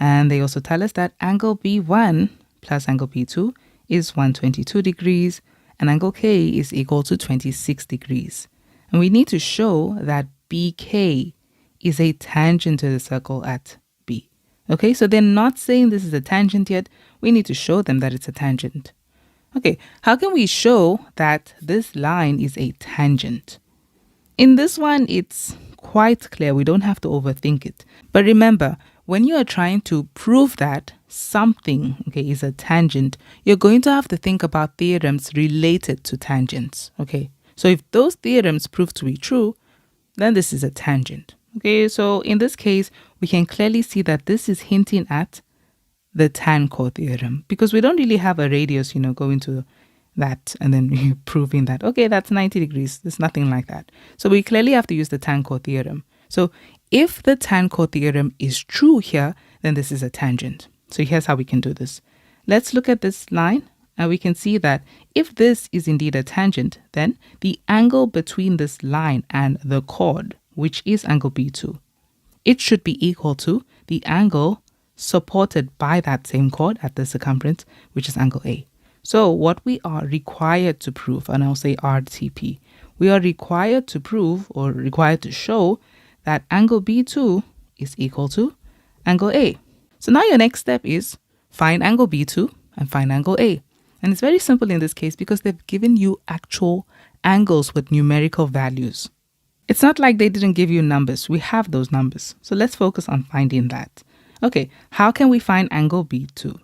and they also tell us that angle B1 plus angle B2 is 122 degrees and angle K is equal to 26 degrees. And we need to show that BK is a tangent to the circle at B. Okay, so they're not saying this is a tangent yet. We need to show them that it's a tangent. Okay, how can we show that this line is a tangent? In this one, it's quite clear. We don't have to overthink it. But remember, when you are trying to prove that something, okay, is a tangent, you're going to have to think about theorems related to tangents. Okay, so if those theorems prove to be true, then this is a tangent. Okay, so in this case, we can clearly see that this is hinting at the tan chord theorem because we don't really have a radius, going to that and then proving that, okay, that's 90 degrees. There's nothing like that. So we clearly have to use the tan chord theorem. So if the tan chord theorem is true here, then this is a tangent. So here's how we can do this. Let's look at this line and we can see that if this is indeed a tangent, then the angle between this line and the chord, which is angle B2, it should be equal to the angle supported by that same chord at the circumference, which is angle A. So what we are required to prove, and I'll say RTP, we are required to prove or required to show that angle B2 is equal to angle A. So now your next step is find angle B2 and find angle A. And it's very simple in this case because they've given you actual angles with numerical values. It's not like they didn't give you numbers. We have those numbers. So let's focus on finding that. Okay, how can we find angle B2?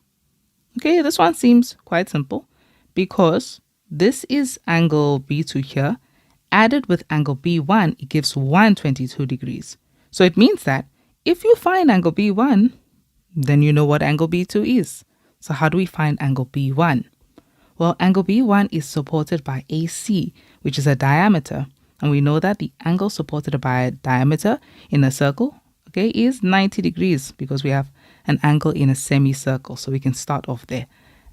Okay, this one seems quite simple because this is angle B2 here. Added with angle B1, it gives 122 degrees. So it means that if you find angle B1, then you know what angle B2 is. So how do we find angle B1? Well, angle B1 is supported by AC, which is a diameter. And we know that the angle supported by a diameter in a circle, okay, is 90 degrees because we have an angle in a semicircle. So we can start off there.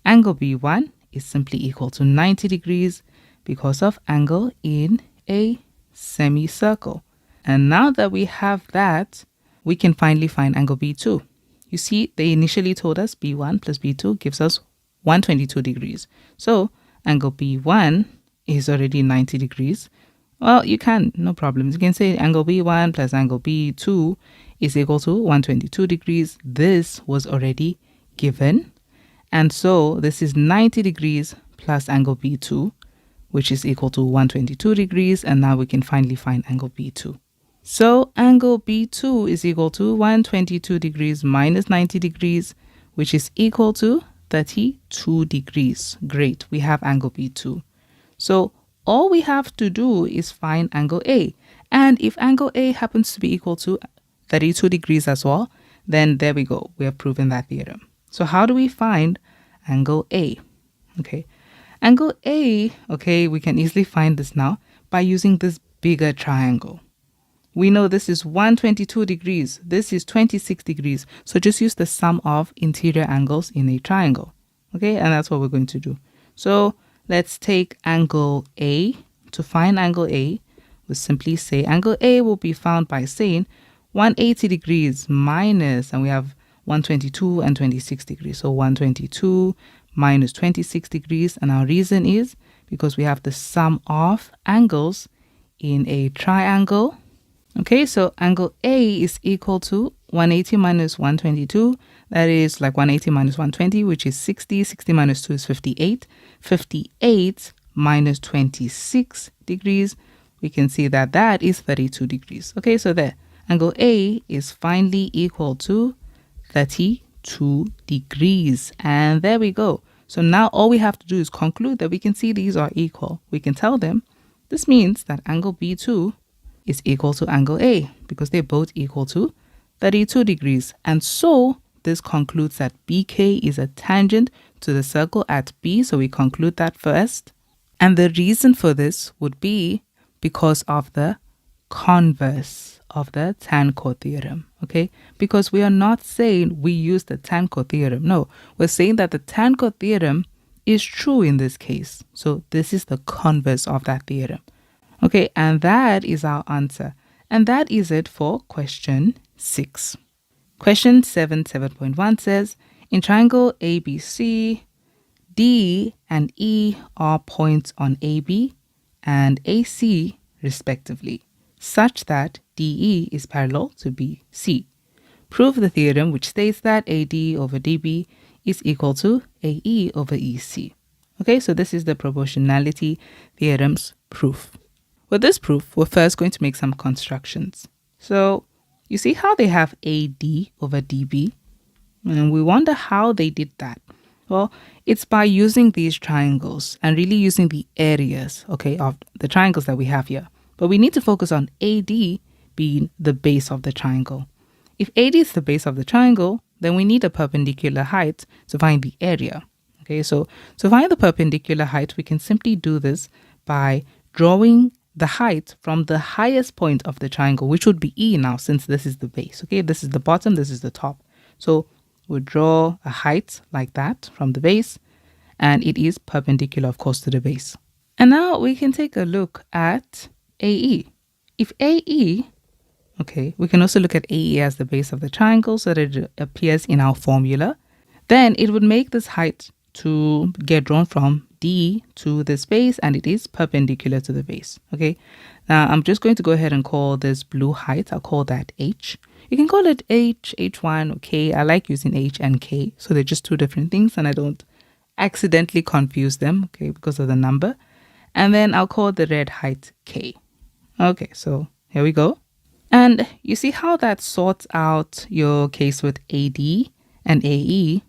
Angle B1 is simply equal to 90 degrees because of angle in a semicircle. And now that we have that, we can finally find angle B2. You see, they initially told us B1 plus B2 gives us 122 degrees. So angle B1 is already 90 degrees. Well, you can, no problems. You can say angle B1 plus angle B2 is equal to 122 degrees. This was already given. And so this is 90 degrees plus angle B2, which is equal to 122 degrees. And now we can finally find angle B2. So angle B2 is equal to 122 degrees minus 90 degrees, which is equal to 32 degrees. Great, we have angle B2. So all we have to do is find angle A. And if angle A happens to be equal to 32 degrees as well, then there we go. We have proven that theorem. So how do we find angle A? Okay, angle A, okay, we can easily find this now by using this bigger triangle. We know this is 122 degrees. This is 26 degrees. So just use the sum of interior angles in a triangle. Okay, and that's what we're going to do. So let's take angle A. To find angle A, we'll simply say angle A will be found by saying 180 degrees minus, and we have 122 and 26 degrees. So 122 minus 26 degrees. And our reason is because we have the sum of angles in a triangle. Okay, so angle A is equal to 180 minus 122. That is like 180 minus 120, which is 60. 60 minus 2 is 58. 58 minus 26 degrees, we can see that that is 32 degrees. Okay, so there, angle A is finally equal to 32 degrees. And there we go. So now all we have to do is conclude that we can see these are equal. We can tell them this means that angle B2 is equal to angle A because they're both equal to 32 degrees. And so this concludes that BK is a tangent to the circle at B. So we conclude that first. And the reason for this would be because of the converse of the tan-chord theorem. Okay, because we are not saying we use the tan-chord theorem. No, we're saying that the tan-chord theorem is true in this case. So this is the converse of that theorem. Okay, and that is our answer. And that is it for question 6. Question 7.1 says, in triangle ABC, D and E are points on AB and AC respectively, such that DE is parallel to BC. Prove the theorem which states that AD over DB is equal to AE over EC. Okay, so this is the proportionality theorem's proof. With this proof, we're first going to make some constructions. So you see how they have AD over DB? And we wonder how they did that. Well, it's by using these triangles and really using the areas, okay, of the triangles that we have here. But we need to focus on AD being the base of the triangle. If AD is the base of the triangle, then we need a perpendicular height to find the area. Okay, so to find the perpendicular height, we can simply do this by drawing the height from the highest point of the triangle, which would be E now, since this is the base. Okay, this is the bottom, this is the top. So we'll draw a height like that from the base, and it is perpendicular, of course, to the base. And now we can take a look at AE. If AE, okay, we can also look at AE as the base of the triangle so that it appears in our formula. Then it would make this height to get drawn from D to this base, and it is perpendicular to the base. Okay, Now I'm just going to go ahead and call this blue height. I'll call that H. You can call it H, H1, or K. I like using H and K. So they're just two different things and I don't accidentally confuse them, okay, because of the number. And then I'll call the red height K. Okay, so here we go. And you see how that sorts out your case with AD and AE.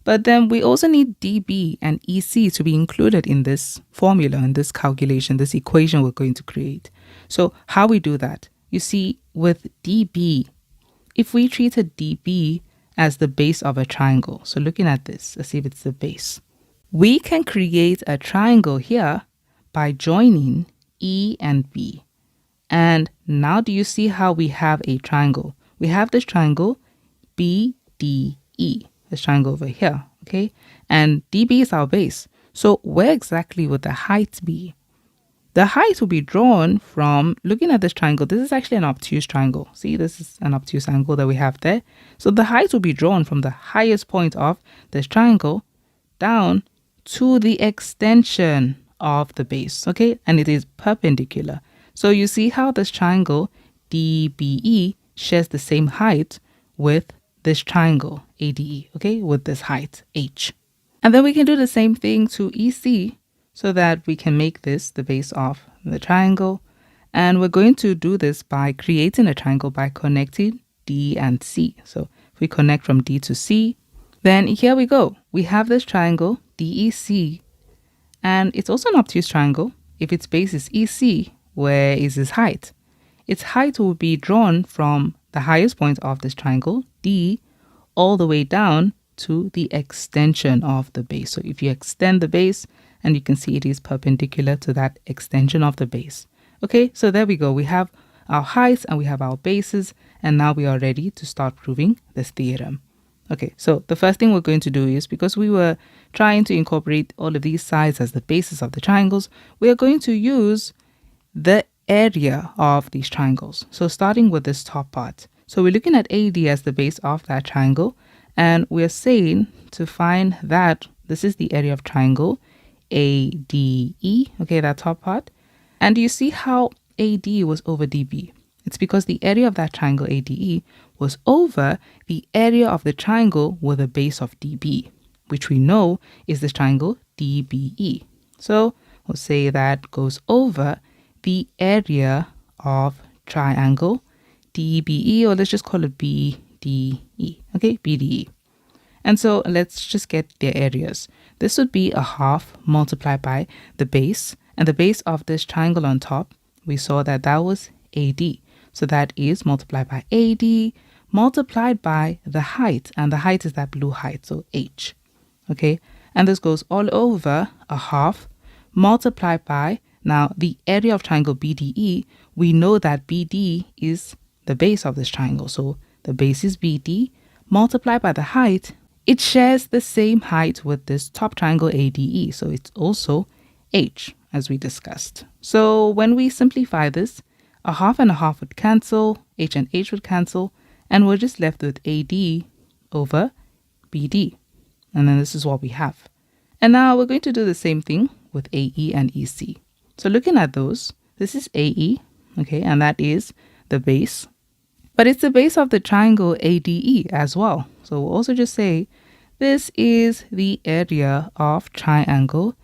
But then we also need DB and EC to be included in this formula, in this calculation, this equation we're going to create. So how we do that? You see, with DB, if we treated DB as the base of a triangle, so looking at this, let's see if it's the base. We can create a triangle here by joining E and B. And now do you see how we have a triangle? We have this triangle BDE. This triangle over here, okay? And DB is our base. So where exactly would the height be? The height will be drawn from looking at this triangle. This is actually an obtuse triangle. See, this is an obtuse angle that we have there. So the height will be drawn from the highest point of this triangle down to the extension of the base, okay? And it is perpendicular. So you see how this triangle DBE shares the same height with this triangle ADE, okay, with this height H. And then we can do the same thing to EC so that we can make this the base of the triangle. And we're going to do this by creating a triangle by connecting D and C. So if we connect from D to C, then here we go. We have this triangle DEC, and it's also an obtuse triangle. If its base is EC, where is its height? Its height will be drawn from the highest point of this triangle, D, all the way down to the extension of the base. So if you extend the base, and you can see it is perpendicular to that extension of the base. Okay, so there we go. We have our heights and we have our bases, and now we are ready to start proving this theorem. Okay, so the first thing we're going to do is, because we were trying to incorporate all of these sides as the bases of the triangles, we are going to use the area of these triangles. So starting with this top part. So we're looking at AD as the base of that triangle, and we're saying to find that this is the area of triangle ADE, okay, that top part. And you see how AD was over DB? It's because the area of that triangle ADE was over the area of the triangle with a base of DB, which we know is this triangle DBE. So we'll say that goes over the area of triangle DBE, or let's just call it BDE, okay, BDE. And so let's just get their areas. This would be a half multiplied by the base, and the base of this triangle on top, we saw that that was AD. So that is multiplied by AD, multiplied by the height, and the height is that blue height, so H, okay? And this goes all over a half multiplied by, now the area of triangle BDE, we know that BD is the base of this triangle. So the base is BD, multiplied by the height. It shares the same height with this top triangle ADE, so it's also H, as we discussed. So when we simplify this, a half and a half would cancel, H and H would cancel, and we're just left with AD over BD. And then this is what we have. And now we're going to do the same thing with AE and EC. So looking at those, this is AE, okay, and that is the base. But it's the base of the triangle ADE as well. So we'll also just say this is the area of triangle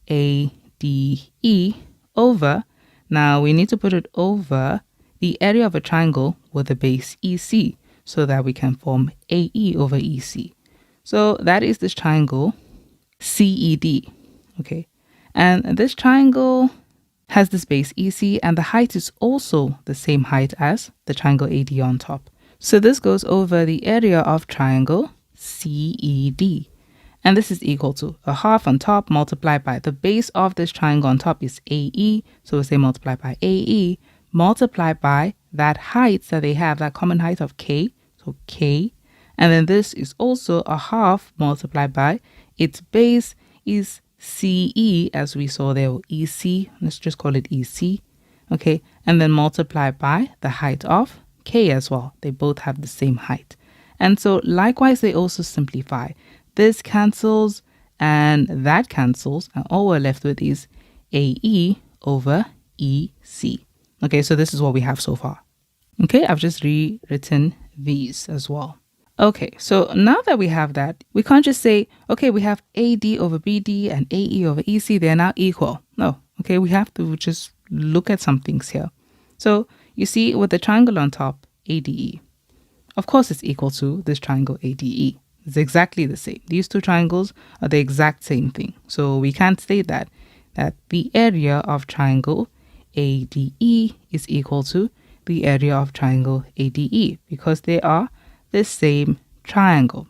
ADE over, now we need to put it over the area of a triangle with a base EC so that we can form AE over EC. So that is this triangle CED, okay? And this triangle has this base EC, and the height is also the same height as the triangle AD on top. So this goes over the area of triangle CED. And this is equal to a half on top multiplied by the base of this triangle on top is AE. So we'll say multiplied by AE, multiplied by that height that they have, that common height of K. So K. And then this is also a half multiplied by its base is CE, as we saw there, or EC. Let's just call it EC. Okay. And then multiplied by the height of K as well. They both have the same height. And so likewise, they also simplify. This cancels and that cancels, and all we're left with is AE over EC. Okay, so this is what we have so far. Okay, I've just rewritten these as well. Okay, so now that we have that, we can't just say, okay, we have AD over BD and AE over EC, they're now equal. No, okay, we have to just look at some things here. So you see with the triangle on top, ADE, of course it's equal to this triangle ADE. It's exactly the same. These two triangles are the exact same thing. So we can't say that the area of triangle ADE is equal to the area of triangle ADE because they are the same triangle.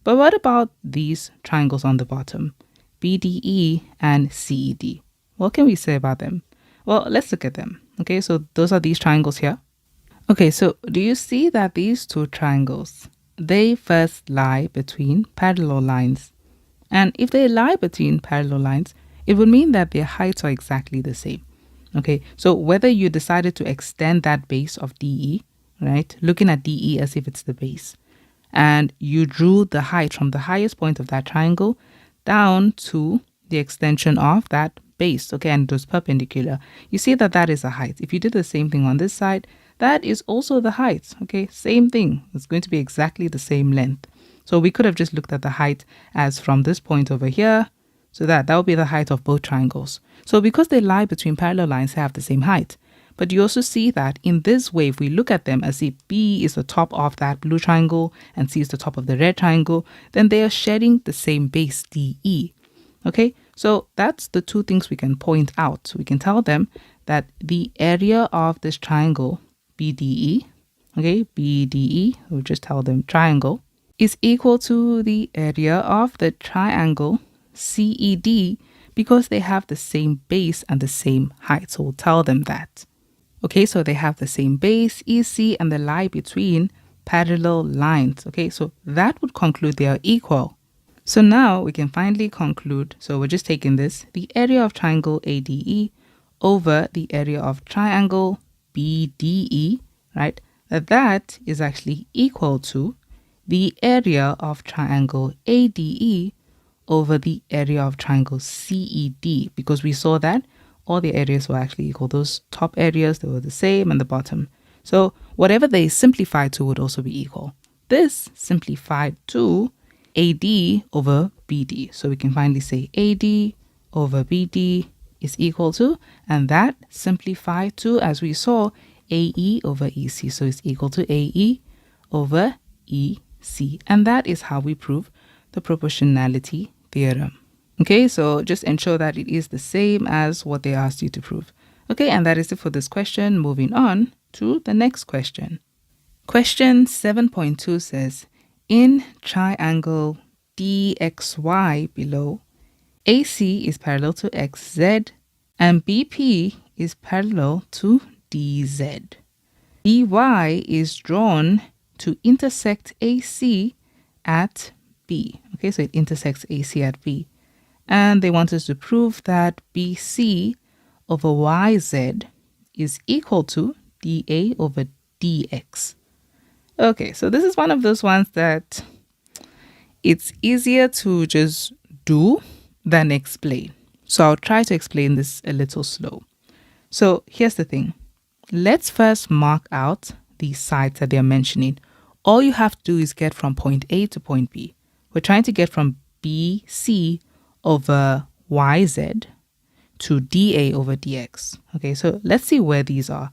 But what about these triangles on the bottom, BDE and CED? What can we say about them? Well, let's look at them. Okay, so those are these triangles here. Okay, so do you see that these two triangles, they first lie between parallel lines? And if they lie between parallel lines, it would mean that their heights are exactly the same. Okay, so whether you decided to extend that base of DE, right, looking at DE as if it's the base, and you drew the height from the highest point of that triangle down to the extension of that base, okay, and it was perpendicular, you see that that is a height. If you did the same thing on this side, that is also the height, okay, same thing. It's going to be exactly the same length. So we could have just looked at the height as from this point over here, so that would be the height of both triangles. So because they lie between parallel lines, they have the same height. But you also see that in this way, if we look at them as if B is the top of that blue triangle and C is the top of the red triangle, then they are sharing the same base, DE. Okay, so that's the two things we can point out. We can tell them that the area of this triangle, BDE, okay, BDE, we'll just tell them triangle, is equal to the area of the triangle CED because they have the same base and the same height. So we'll tell them that. Okay, so they have the same base, EC, and they lie between parallel lines. Okay, so that would conclude they are equal. So now we can finally conclude. So we're just taking this, the area of triangle ADE over the area of triangle BDE, right? That is actually equal to the area of triangle ADE over the area of triangle CED, because we saw that all the areas were actually equal. Those top areas, they were the same, and the bottom. So whatever they simplified to would also be equal. This simplified to AD over BD. So we can finally say AD over BD is equal to, and that simplified to, as we saw, AE over EC. So it's equal to AE over EC. And that is how we prove the proportionality theorem. Okay, so just ensure that it is the same as what they asked you to prove. Okay, and that is it for this question. Moving on to the next question. Question 7.2 says, in triangle DXY below, AC is parallel to XZ and BP is parallel to DZ. DY is drawn to intersect AC at B. Okay, so it intersects AC at B. And they want us to prove that BC over YZ is equal to DA over DX. Okay, so this is one of those ones that it's easier to just do than explain. So I'll try to explain this a little slow. So here's the thing. Let's first mark out the sides that they're mentioning. All you have to do is get from point A to point B. We're trying to get from BC over YZ to DA over DX. Okay, so let's see where these are.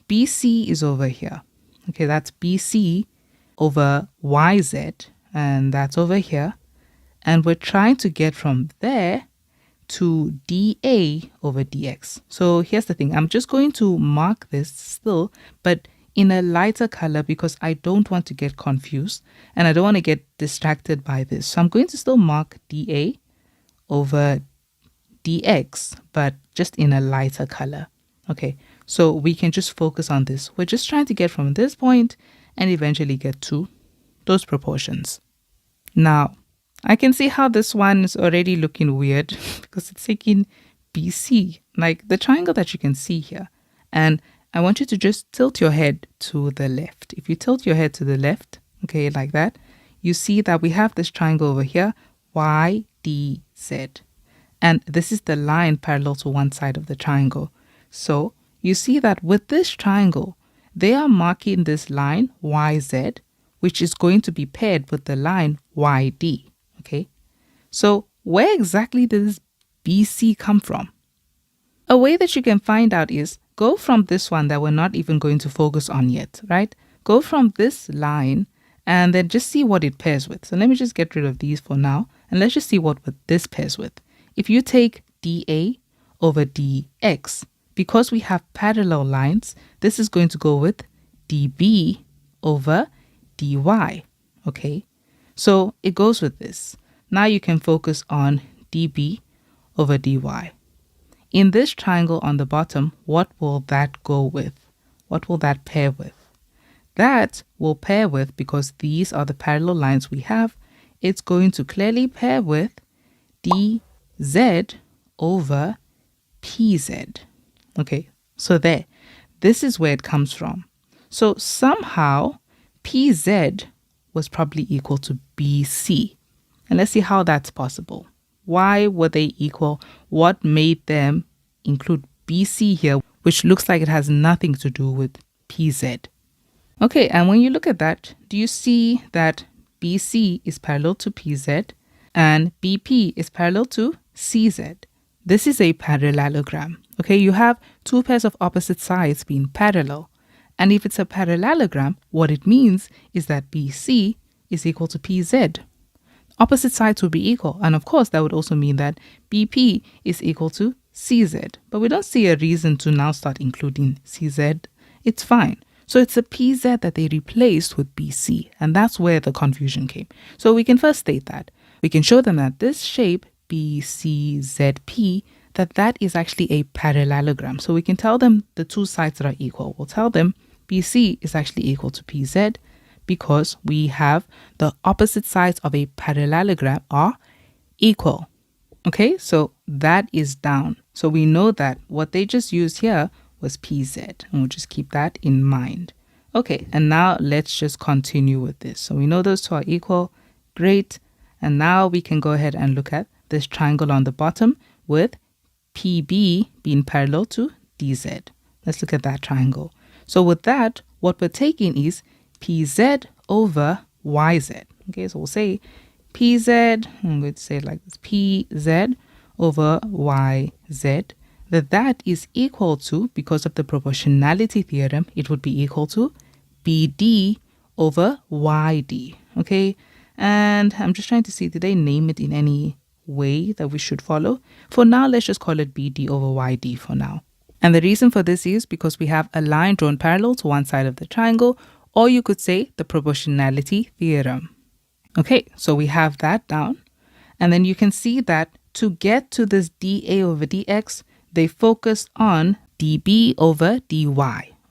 BC is over here. Okay, that's BC over YZ, and that's over here. And we're trying to get from there to DA over DX. So here's the thing. I'm just going to mark this still, but in a lighter color because I don't want to get confused and I don't want to get distracted by this. So I'm going to still mark DA over DX, but just in a lighter color. Okay, so we can just focus on this. We're just trying to get from this point and eventually get to those proportions. Now, I can see how this one is already looking weird because it's taking BC, like the triangle that you can see here. And I want you to just tilt your head to the left. If you tilt your head to the left, okay, like that, you see that we have this triangle over here, YDZ. And this is the line parallel to one side of the triangle. So you see that with this triangle, they are marking this line YZ, which is going to be paired with the line YD. Okay, so where exactly does BC come from? A way that you can find out is go from this one that we're not even going to focus on yet, right? Go from this line and then just see what it pairs with. So let me just get rid of these for now and let's just see what this pairs with. If you take DA over DX, because we have parallel lines, this is going to go with DB over DY. Okay, so it goes with this. Now you can focus on DB over DY. In this triangle on the bottom, what will that go with? What will that pair with? That will pair with, because these are the parallel lines we have, it's going to clearly pair with DZ over PZ. Okay, so there. This is where it comes from. So somehow PZ was probably equal to BC. And let's see how that's possible. Why were they equal? What made them include BC here, which looks like it has nothing to do with PZ? Okay, and when you look at that, do you see that BC is parallel to PZ and BP is parallel to CZ? This is a parallelogram. Okay, you have two pairs of opposite sides being parallel. And if it's a parallelogram, what it means is that BC is equal to PZ. Opposite sides will be equal. And of course, that would also mean that BP is equal to CZ. But we don't see a reason to now start including CZ. It's fine. So it's a PZ that they replaced with BC. And that's where the confusion came. So we can first state that. We can show them that this shape, BCZP, that is actually a parallelogram. So we can tell them the two sides that are equal. We'll tell them BC is actually equal to PZ, because we have the opposite sides of a parallelogram are equal. Okay, so that is down. So we know that what they just used here was PZ, and we'll just keep that in mind. Okay, and now let's just continue with this. So we know those two are equal. Great. And now we can go ahead and look at this triangle on the bottom with PB being parallel to DZ. Let's look at that triangle. So with that, what we're taking is PZ over YZ. Okay, so we'll say PZ, I'm going to say it like this, PZ over YZ, that is equal to, because of the proportionality theorem, it would be equal to BD over YD. Okay, and I'm just trying to see, did they name it in any way that we should follow? For now, let's just call it BD over YD for now. And the reason for this is because we have a line drawn parallel to one side of the triangle, or you could say the proportionality theorem. Okay, so we have that down. And then you can see that to get to this dA over dx, they focused on dB over dy.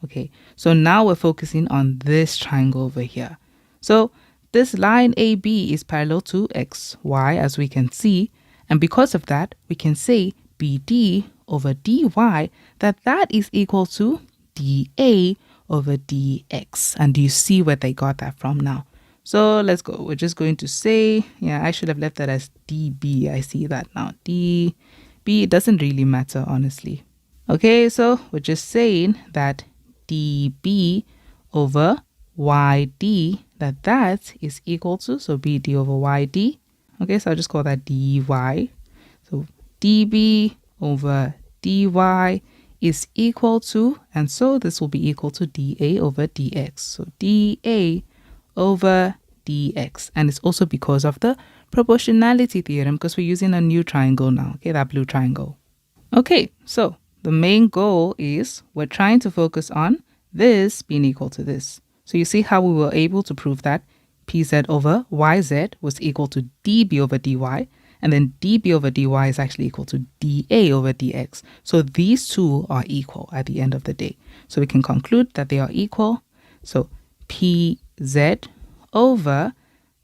Okay, so now we're focusing on this triangle over here. So this line AB is parallel to xy, as we can see. And because of that, we can say BD over dy, that is equal to dA over dx. And do you see where they got that from now? So let's go. We're just going to say, I should have left that as dB. I see that now. dB, it doesn't really matter, honestly. Okay, so we're just saying that dB over yd, that is equal to, so BD over yd. Okay, so I'll just call that dy. So dB over dy is equal to, and so this will be equal to dA over dx. So dA over dx, and it's also because of the proportionality theorem, because we're using a new triangle now, okay, that blue triangle. Okay, so the main goal is we're trying to focus on this being equal to this. So you see how we were able to prove that pz over yz was equal to dB over dy, and then dB over dy is actually equal to dA over dx. So these two are equal at the end of the day. So we can conclude that they are equal. So pz over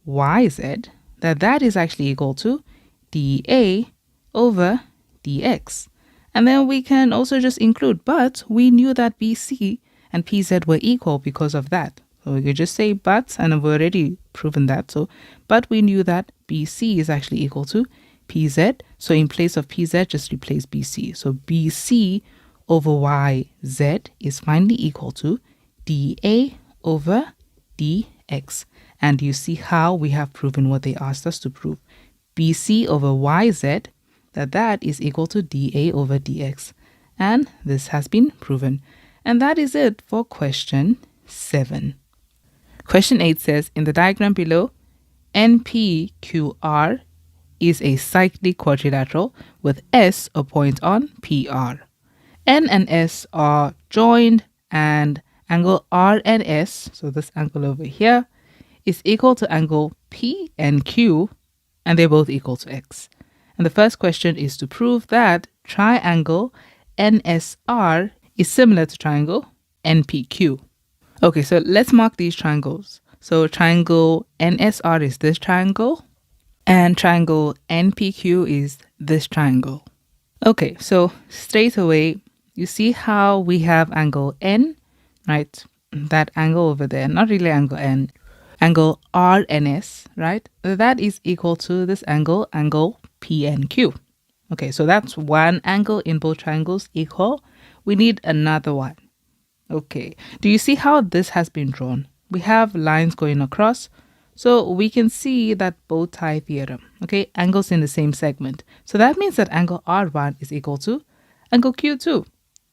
yz, that is actually equal to dA over dx. And then we can also just include, but we knew that BC and PZ were equal because of that. So we could just say but, and we've already proven that. So, but we knew that BC is actually equal to PZ. So in place of PZ, just replace BC. So BC over YZ is finally equal to dA over dx. And you see how we have proven what they asked us to prove. BC over YZ, that is equal to dA over dx. And this has been proven. And that is it for question 7. Question 8 says, in the diagram below, NPQR is a cyclic quadrilateral with S a point on PR. N and S are joined and angle R and S, so this angle over here, is equal to angle P and Q, and they're both equal to X. And the first question is to prove that triangle NSR is similar to triangle NPQ. Okay, so let's mark these triangles. So triangle NSR is this triangle, and triangle NPQ is this triangle. Okay, so straight away, you see how we have angle N, right? That angle over there, not really angle N, angle RNS, right? That is equal to this angle, angle PNQ. Okay, so that's one angle in both triangles equal. We need another one. Okay, do you see how this has been drawn? We have lines going across, so we can see that bow tie theorem, okay, angles in the same segment. So that means that angle R1 is equal to angle Q2.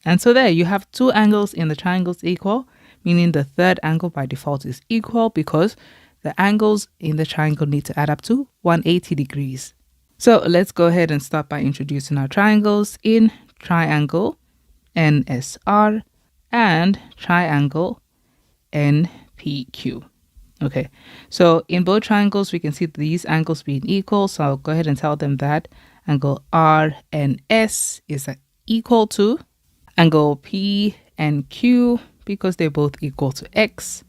And so there you have two angles in the triangles equal, meaning the third angle by default is equal because the angles in the triangle need to add up to 180 degrees. So let's go ahead and start by introducing our triangles in triangle NSR and triangle NPQ. Okay, so in both triangles, we can see these angles being equal. So I'll go ahead and tell them that angle R and S is equal to angle P and Q because they're both equal to X.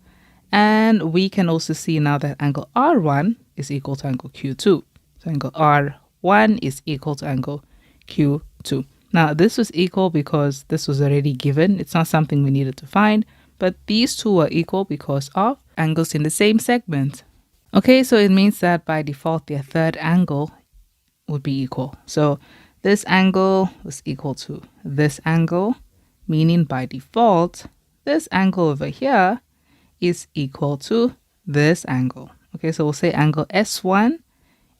And we can also see now that angle R1 is equal to angle Q2. So angle R1 is equal to angle Q2. Now, this was equal because this was already given. It's not something we needed to find, but these two were equal because of angles in the same segment. Okay, so it means that by default, their third angle would be equal. So this angle was equal to this angle, meaning by default, this angle over here is equal to this angle. Okay, so we'll say angle S1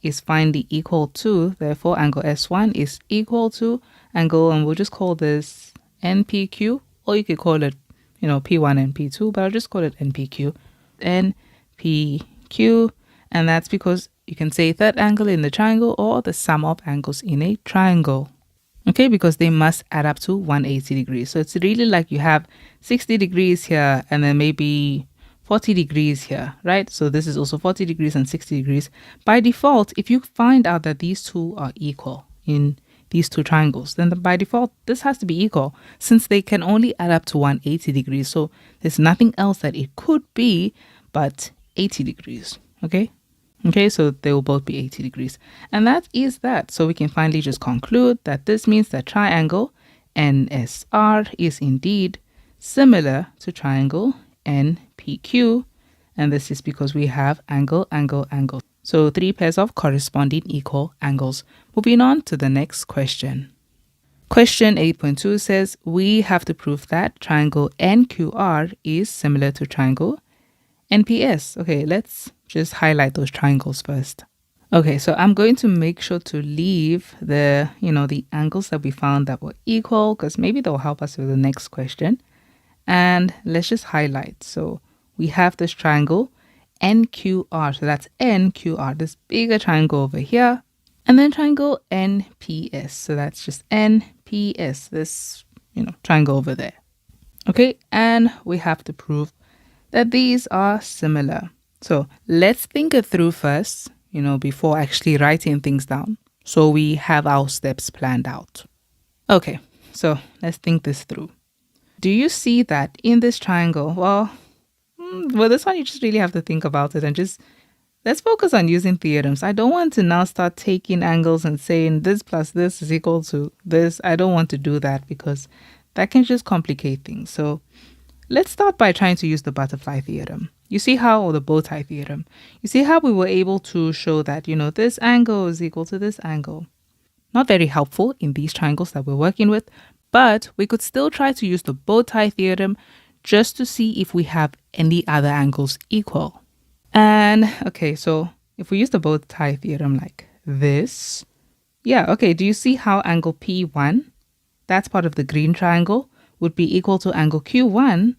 is finally equal to, therefore angle S1 is equal to angle, and we'll just call this NPQ, or you could call it, P1 and P2, but I'll just call it NPQ. NPQ, and that's because you can say third angle in the triangle or the sum of angles in a triangle. Okay, because they must add up to 180 degrees. So it's really like you have 60 degrees here and then maybe 40 degrees here, right? So this is also 40 degrees and 60 degrees. By default, if you find out that these two are equal in these two triangles, then by default, this has to be equal since they can only add up to 180 degrees. So there's nothing else that it could be but 80 degrees, okay? Okay, so they will both be 80 degrees. And that is that. So we can finally just conclude that this means that triangle NSR is indeed similar to triangle NPQ. And this is because we have angle, angle, angle. So 3 pairs of corresponding equal angles. Moving on to the next question. Question 8.2 says we have to prove that triangle NQR is similar to triangle NPS. Okay, let's just highlight those triangles first. Okay, so I'm going to make sure to leave the, the angles that we found that were equal because maybe they'll help us with the next question. And let's just highlight. So we have this triangle NQR. So that's NQR, this bigger triangle over here. And then triangle NPS. So that's just NPS, this, triangle over there. Okay, and we have to prove that these are similar. So let's think it through first, before actually writing things down. So we have our steps planned out. Okay, so let's think this through. Do you see that in this triangle? Well, this one you just really have to think about it and just let's focus on using theorems. I don't want to now start taking angles and saying this plus this is equal to this. I don't want to do that because that can just complicate things. So let's start by trying to use the butterfly theorem. You see how, or the bow tie theorem, you see how we were able to show that, this angle is equal to this angle. Not very helpful in these triangles that we're working with, But we could still try to use the bow tie theorem just to see if we have any other angles equal. And okay, so if we use the bow tie theorem like this, yeah, okay, do you see how angle P1, that's part of the green triangle, would be equal to angle Q1,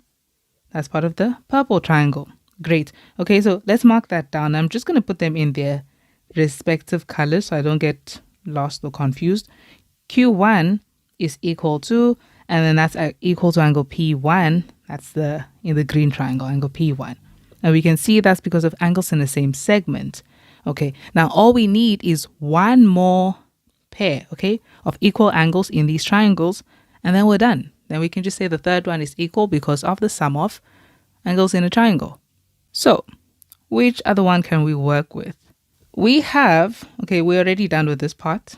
that's part of the purple triangle. Great. Okay, so let's mark that down. I'm just going to put them in their respective colors so I don't get lost or confused. Q1 is equal to, and then that's equal to angle P1. That's in the green triangle, angle P1. And we can see that's because of angles in the same segment. Okay, now all we need is one more pair, okay, of equal angles in these triangles, and then we're done. Then we can just say the third one is equal because of the sum of angles in a triangle. So, which other one can we work with? We have, okay, we're already done with this part.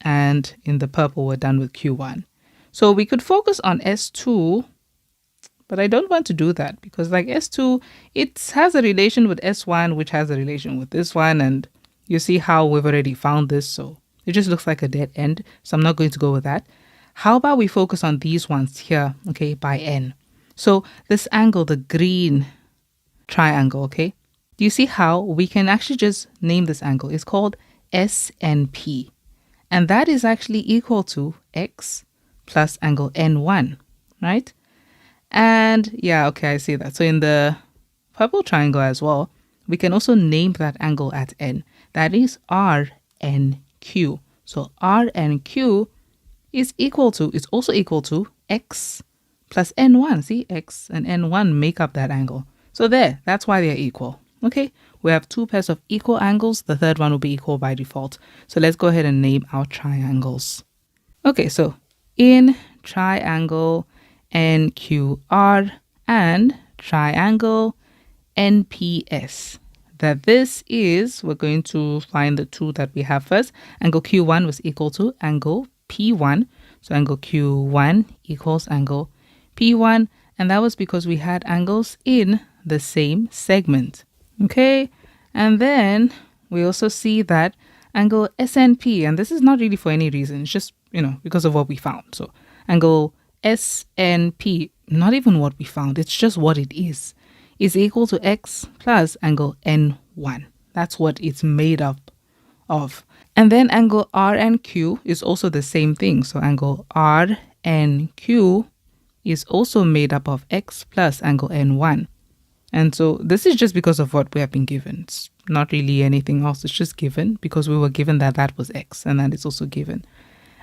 And in the purple, we're done with Q1. So we could focus on S2, but I don't want to do that because like S2, it has a relation with S1, which has a relation with this one. And you see how we've already found this. So it just looks like a dead end. So I'm not going to go with that. How about we focus on these ones here, okay, by N. So this angle, the green triangle, okay, do you see how we can actually just name this angle? It's called SNP. And that is actually equal to X plus angle N1, right? And yeah, okay, I see that. So in the purple triangle as well, we can also name that angle at N. That is RNQ. So RNQ is also equal to X plus N1. See, X and N1 make up that angle. So that's why they're equal. Okay, we have two pairs of equal angles. The third one will be equal by default. So let's go ahead and name our triangles. Okay, so in triangle NQR and triangle NPS, that this is, we're going to find the two that we have first. Angle Q1 was equal to angle P1. So angle Q1 equals angle P1. And that was because we had angles in the same segment. Okay, and then we also see that angle SNP, and this is not really for any reason, it's just, because of what we found. So angle SNP, not even what we found, it's just what it is equal to X plus angle N1. That's what it's made up of. And then angle RNQ is also the same thing. So angle RNQ is also made up of X plus angle N1. And so this is just because of what we have been given. It's not really anything else. It's just given because we were given that was X and that is also given.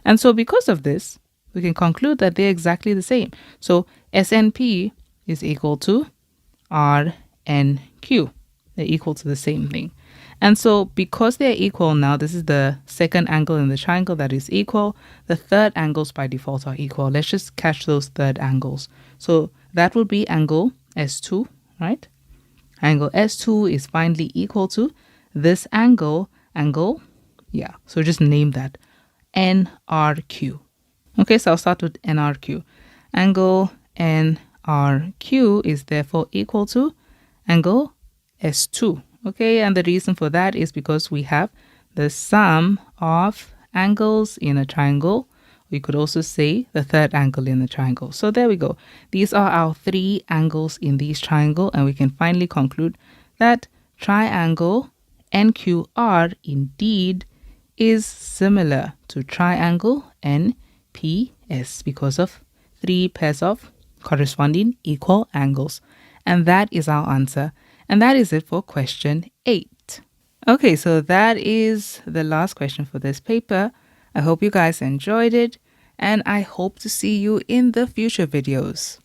And so because of this, we can conclude that they're exactly the same. So SNP is equal to RNQ. They're equal to the same thing. And so because they're equal now, this is the second angle in the triangle that is equal. The third angles by default are equal. Let's just catch those third angles. So that would be angle S2. Right? Angle S2 is finally equal to this angle, yeah, so just name that NRQ. Okay, so I'll start with NRQ. Angle NRQ is therefore equal to angle S2. Okay, and the reason for that is because we have the sum of angles in a triangle. We could also say the third angle in the triangle. So there we go. These are our three angles in this triangle, and we can finally conclude that triangle NQR indeed is similar to triangle NPS because of three pairs of corresponding equal angles. And that is our answer. And that is it for question 8. Okay, so that is the last question for this paper. I hope you guys enjoyed it, and I hope to see you in the future videos.